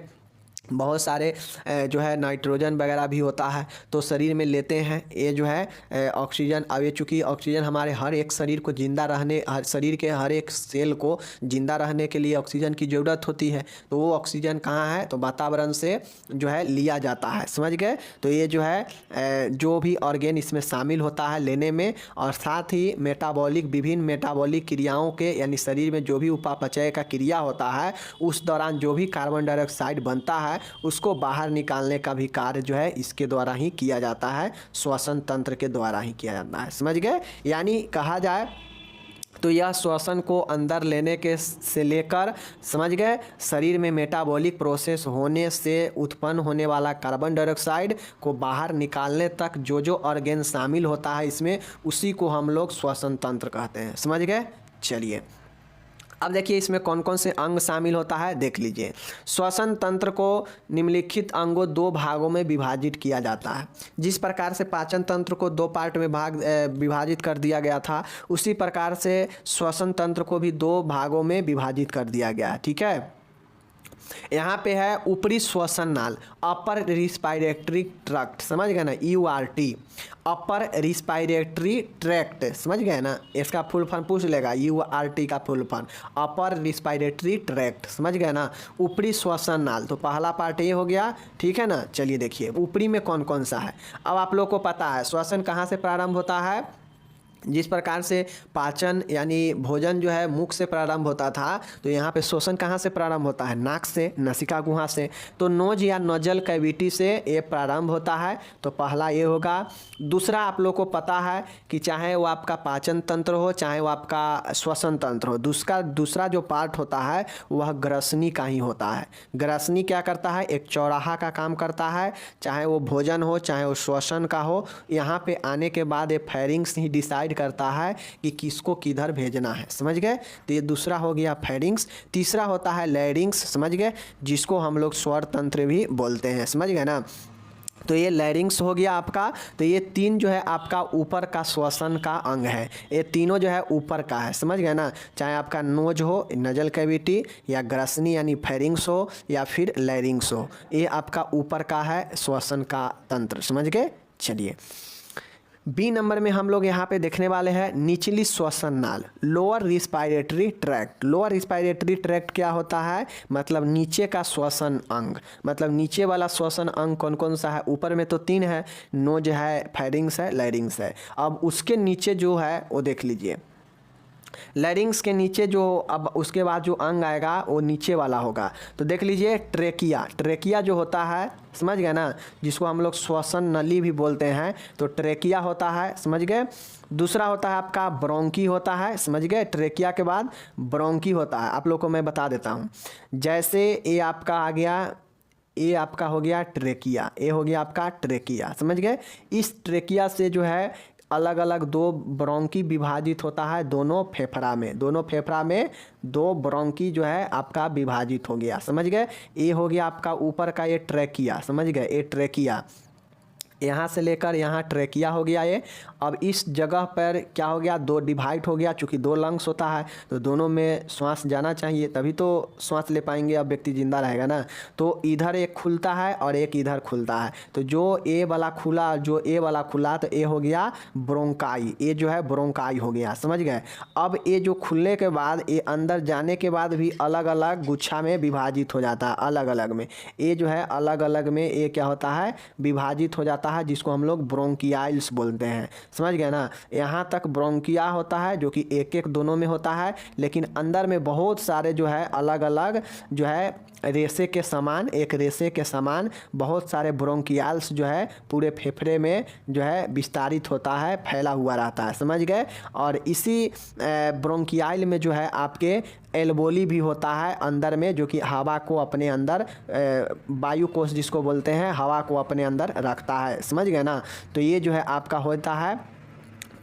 बहुत सारे जो है नाइट्रोजन वगैरह भी होता है, तो शरीर में लेते हैं ये जो है ऑक्सीजन। अब ये चूँकि ऑक्सीजन हमारे हर एक शरीर को जिंदा रहने, शरीर के हर एक सेल को जिंदा रहने के लिए ऑक्सीजन की ज़रूरत होती है, तो वो ऑक्सीजन कहाँ है, तो वातावरण से जो है लिया जाता है। समझ गए। तो ये जो है जो भी ऑर्गेन इसमें शामिल होता है लेने में, और साथ ही विभिन्न मेटाबॉलिक क्रियाओं के, यानी शरीर में जो भी उपापचय का क्रिया होता है उस दौरान जो भी कार्बन डाइऑक्साइड बनता है उसको बाहर निकालने का भी कार्य जो है इसके द्वारा ही किया जाता है, श्वसन तंत्र के द्वारा ही किया जाता है। समझ गए। यानी कहा जाए तो यह श्वसन को अंदर लेने के से लेकर, समझ गए, शरीर में मेटाबॉलिक प्रोसेस होने से उत्पन्न होने वाला कार्बन डाइऑक्साइड को बाहर निकालने तक जो जो ऑर्गेन शामिल होता है इसमें, उसी को हम लोग श्वसन तंत्र कहते हैं। समझ गए। चलिए अब देखिए इसमें कौन कौन से अंग शामिल होता है, देख लीजिए। श्वसन तंत्र को निम्नलिखित अंगों 2 भागों में विभाजित किया जाता है। जिस प्रकार से पाचन तंत्र को 2 पार्ट में विभाजित कर दिया गया था, उसी प्रकार से श्वसन तंत्र को भी 2 भागों में विभाजित कर दिया गया है। ठीक है। यहाँ पे है ऊपरी श्वसन नाल, अपर रिस्पायरेटरी ट्रैक्ट, समझ गए ना, URT, अपर रिस्पायरेटरी ट्रैक्ट, समझ गए ना। इसका फुल फॉर्म पूछ लेगा, URT का full form upper respiratory tract, समझ गए ना। ऊपरी श्वसन नाल, तो पहला पार्ट ये हो गया। ठीक है ना। चलिए देखिए ऊपरी में कौन कौन सा है। अब आप लोग को पता है श्वसन कहाँ से प्रारंभ होता है। जिस प्रकार से पाचन यानी भोजन जो है मुख से प्रारंभ होता था, तो यहाँ पे श्वसन कहाँ से प्रारंभ होता है, नाक से, नसिका गुहा से। तो नोज या नोजल कैविटी से ये प्रारंभ होता है। तो पहला ये होगा। दूसरा आप लोग को पता है कि चाहे वो आपका पाचन तंत्र हो, चाहे वो आपका श्वसन तंत्र हो, दूसरा जो पार्ट होता है वह ग्रसनी का ही होता है। ग्रसनी क्या करता है, एक चौराहा का काम करता है। चाहे वो भोजन हो, चाहे वो श्वसन का हो, यहाँ पे आने के बाद ये फेरिंग्स ही डिसाइड करता है कि किसको किधर भेजना है। समझ गए। तो ये दूसरा हो गया फेरिंग्स। तीसरा होता है लैरिंग्स, समझ गए, जिसको हम लोग स्वर तंत्र भी बोलते हैं। समझ गए ना। तो ये लैरिंग्स हो गया आपका। तो ये 3 जो है आपका ऊपर का श्वसन का अंग है। ये तीनों जो है ऊपर का है। समझ गए ना। चाहे आपका नोज हो, नजल कैविटी, या ग्रसनी यानी फेरिंग्स हो, या फिर लैरिंग्स हो, ये आपका ऊपर का है श्वसन का तंत्र। समझ गए। चलिए बी नंबर में हम लोग यहाँ पे देखने वाले हैं निचली श्वसन नाल, lower respiratory tract. Lower respiratory tract क्या होता है, मतलब नीचे का श्वसन अंग। मतलब नीचे वाला श्वसन अंग कौन कौन सा है, ऊपर में तो 3 है, नोज है, फेरिंग्स है, लैरिंग्स है। अब उसके नीचे जो है वो देख लीजिए। लैरिंग्स के नीचे जो, अब उसके बाद जो अंग आएगा वो नीचे वाला होगा। तो देख लीजिए ट्रेकिया। ट्रेकिया जो होता है, समझ गए ना, जिसको हम लोग श्वसन नली भी बोलते हैं, तो ट्रेकिया होता है। समझ गए। दूसरा होता है आपका ब्रोंकी होता है। समझ गए। ट्रेकिया के बाद ब्रोंकी होता है। आप लोग को मैं बता देता हूँ। जैसे ये आपका आ गया, ये आपका हो गया ट्रेकिया, ये हो गया आपका ट्रेकिया। समझ गए। इस ट्रेकिया से जो है अलग अलग 2 ब्रोंकी विभाजित होता है दोनों फेफड़ा में। दोनों फेफड़ा में 2 ब्रोंकी जो है आपका विभाजित हो गया। समझ गए। ये हो गया आपका ऊपर का ये ट्रेकिया। समझ गए। ये ट्रेकिया यहाँ से लेकर यहाँ ट्रेकिया हो गया ये। अब इस जगह पर क्या हो गया, 2 डिवाइड हो गया। चूँकि 2 लंग्स होता है तो दोनों में श्वास जाना चाहिए, तभी तो श्वास ले पाएंगे, अब व्यक्ति जिंदा रहेगा ना। तो इधर एक खुलता है और एक इधर खुलता है। तो जो ए वाला खुला, जो ए वाला खुला, तो ए हो गया ब्रोंकाई। ये जो है ब्रोंकाई हो गया। समझ गए। अब ये जो खुलने के बाद, ये अंदर जाने के बाद भी अलग अलग गुच्छा में विभाजित हो जाता है, अलग अलग में। ये जो है अलग अलग में ये क्या होता है, विभाजित हो जाता है, जिसको हम लोग ब्रोंकियाल्स बोलते हैं। समझ गए ना। यहाँ तक ब्रोंकिया होता है जो कि एक एक दोनों में होता है, लेकिन अंदर में बहुत सारे जो है अलग अलग जो है रेशे के समान, एक रेशे के समान बहुत सारे ब्रोंकियाल्स जो है पूरे फेफड़े में जो है विस्तारित होता है, फैला हुआ रहता है। समझ गए। और इसी ब्रोंकियाल में जो है आपके एल्वोली भी होता है अंदर में, जो कि हवा को अपने अंदर, वायु कोश जिसको बोलते हैं, हवा को अपने अंदर रखता है। समझ गए ना। तो ये जो है आपका होता है,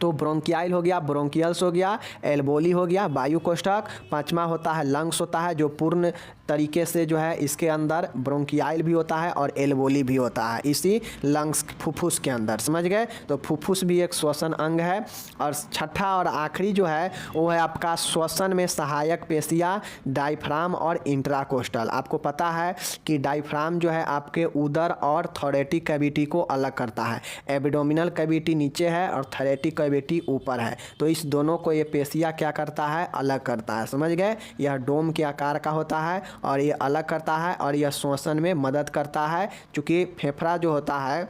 तो ब्रोंकियाल हो गया, ब्रोंकियल्स हो गया, एल्वोली हो गया, वायु कोष्ठक। 5वां होता है लंग्स होता है, जो पूर्ण तरीके से जो है इसके अंदर ब्रोंकियाल भी होता है और एल्वोली भी होता है इसी लंग्स, फुफ्फुस के अंदर। समझ गए। तो फुफ्फुस भी एक श्वसन अंग है। और छठा और आखिरी जो है वो है आपका श्वसन में सहायक पेशियाँ, डायफ्राम और इंट्राकोस्टल। आपको पता है कि डायफ्राम जो है आपके उदर और थोरेटिक कैविटी को अलग करता है। एब्डोमिनल कैविटी नीचे है और थोरेटिक कैविटी ऊपर है। तो इस दोनों को ये पेशियाँ क्या करता है, अलग करता है। समझ गए। यह डोम के आकार का होता है और ये अलग करता है और यह श्वसन में मदद करता है। चूँकि फेफड़ा जो होता है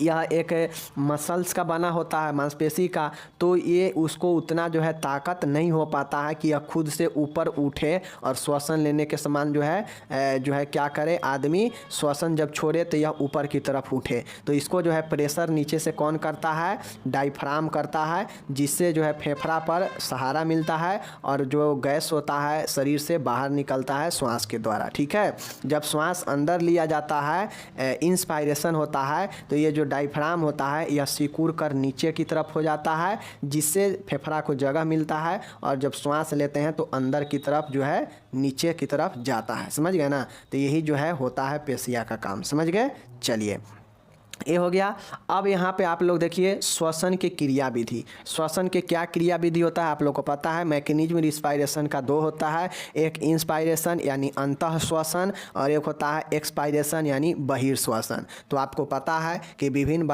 यह एक मसल्स का बना होता है, मांसपेशी का, तो ये उसको उतना जो है ताकत नहीं हो पाता है कि यह खुद से ऊपर उठे और श्वसन लेने के समान जो है क्या करे, आदमी श्वसन जब छोड़े तो यह ऊपर की तरफ उठे। तो इसको जो है प्रेशर नीचे से कौन करता है, डायफ्राम करता है, जिससे जो है फेफड़ा पर सहारा मिलता है और जो गैस होता है शरीर से बाहर निकलता है श्वास के द्वारा। ठीक है, जब श्वास अंदर लिया जाता है, इंस्पायरेशन होता है, तो ये जो डायफ्राम होता है यह सिकुड़ कर नीचे की तरफ हो जाता है, जिससे फेफड़ा को जगह मिलता है और जब श्वास लेते हैं तो अंदर की तरफ जो है नीचे की तरफ जाता है। समझ गए ना? तो यही जो है होता है पेशिया का काम। समझ गए? चलिए, ये हो गया। अब यहाँ पे आप लोग देखिए श्वसन के क्रिया विधि। श्वसन के क्या क्रिया विधि होता है आप लोग को पता है। मैकेनिज्म रिस्पायरेशन का दो होता है, एक इंस्पायरेशन यानी अंतः श्वसन और एक होता है एक्सपायरेशन यानी बहिर्श्वसन। तो आपको पता है कि विभिन्न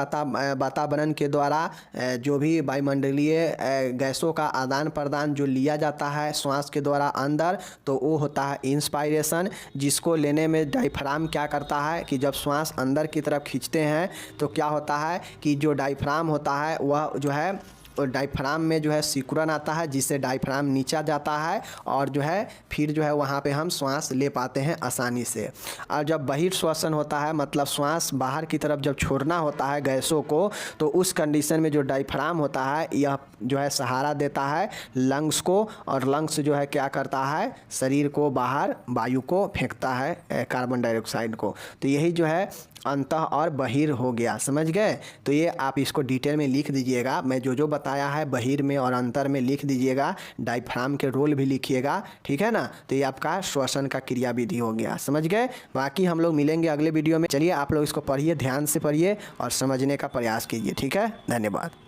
वातावरण के द्वारा जो भी वायुमंडलीय गैसों का आदान प्रदान जो लिया जाता है श्वास के द्वारा अंदर, तो वो होता है इंस्पायरेशन, जिसको लेने में डायफ्राम क्या करता है कि जब श्वास अंदर की तरफ खींचते हैं तो क्या होता है कि जो डायफ्राम होता है वह जो है और डायफ्राम में जो है सिकुड़न आता है, जिससे डायफ्राम नीचा जाता है और जो है फिर जो है वहाँ पे हम श्वास ले पाते हैं आसानी से। और जब बहिर्श्वसन होता है, मतलब श्वास बाहर की तरफ जब छोड़ना होता है गैसों को, तो उस कंडीशन में जो डायफ्राम होता है यह जो है सहारा देता है लंग्स को, और लंग्स जो है क्या करता है, शरीर को बाहर वायु को फेंकता है, कार्बन डाइऑक्साइड को। तो यही जो है अंतः और बहिर हो गया। समझ गए? तो ये आप इसको डिटेल में लिख दीजिएगा। मैं जो बताया है बहिर में और अंतर में लिख दीजिएगा, डायफ्राम के रोल भी लिखिएगा। ठीक है ना? तो ये आपका श्वसन का क्रिया विधि हो गया। समझ गए? बाकी हम लोग मिलेंगे अगले वीडियो में। चलिए आप लोग इसको पढ़िए, ध्यान से पढ़िए और समझने का प्रयास कीजिए। ठीक है? धन्यवाद।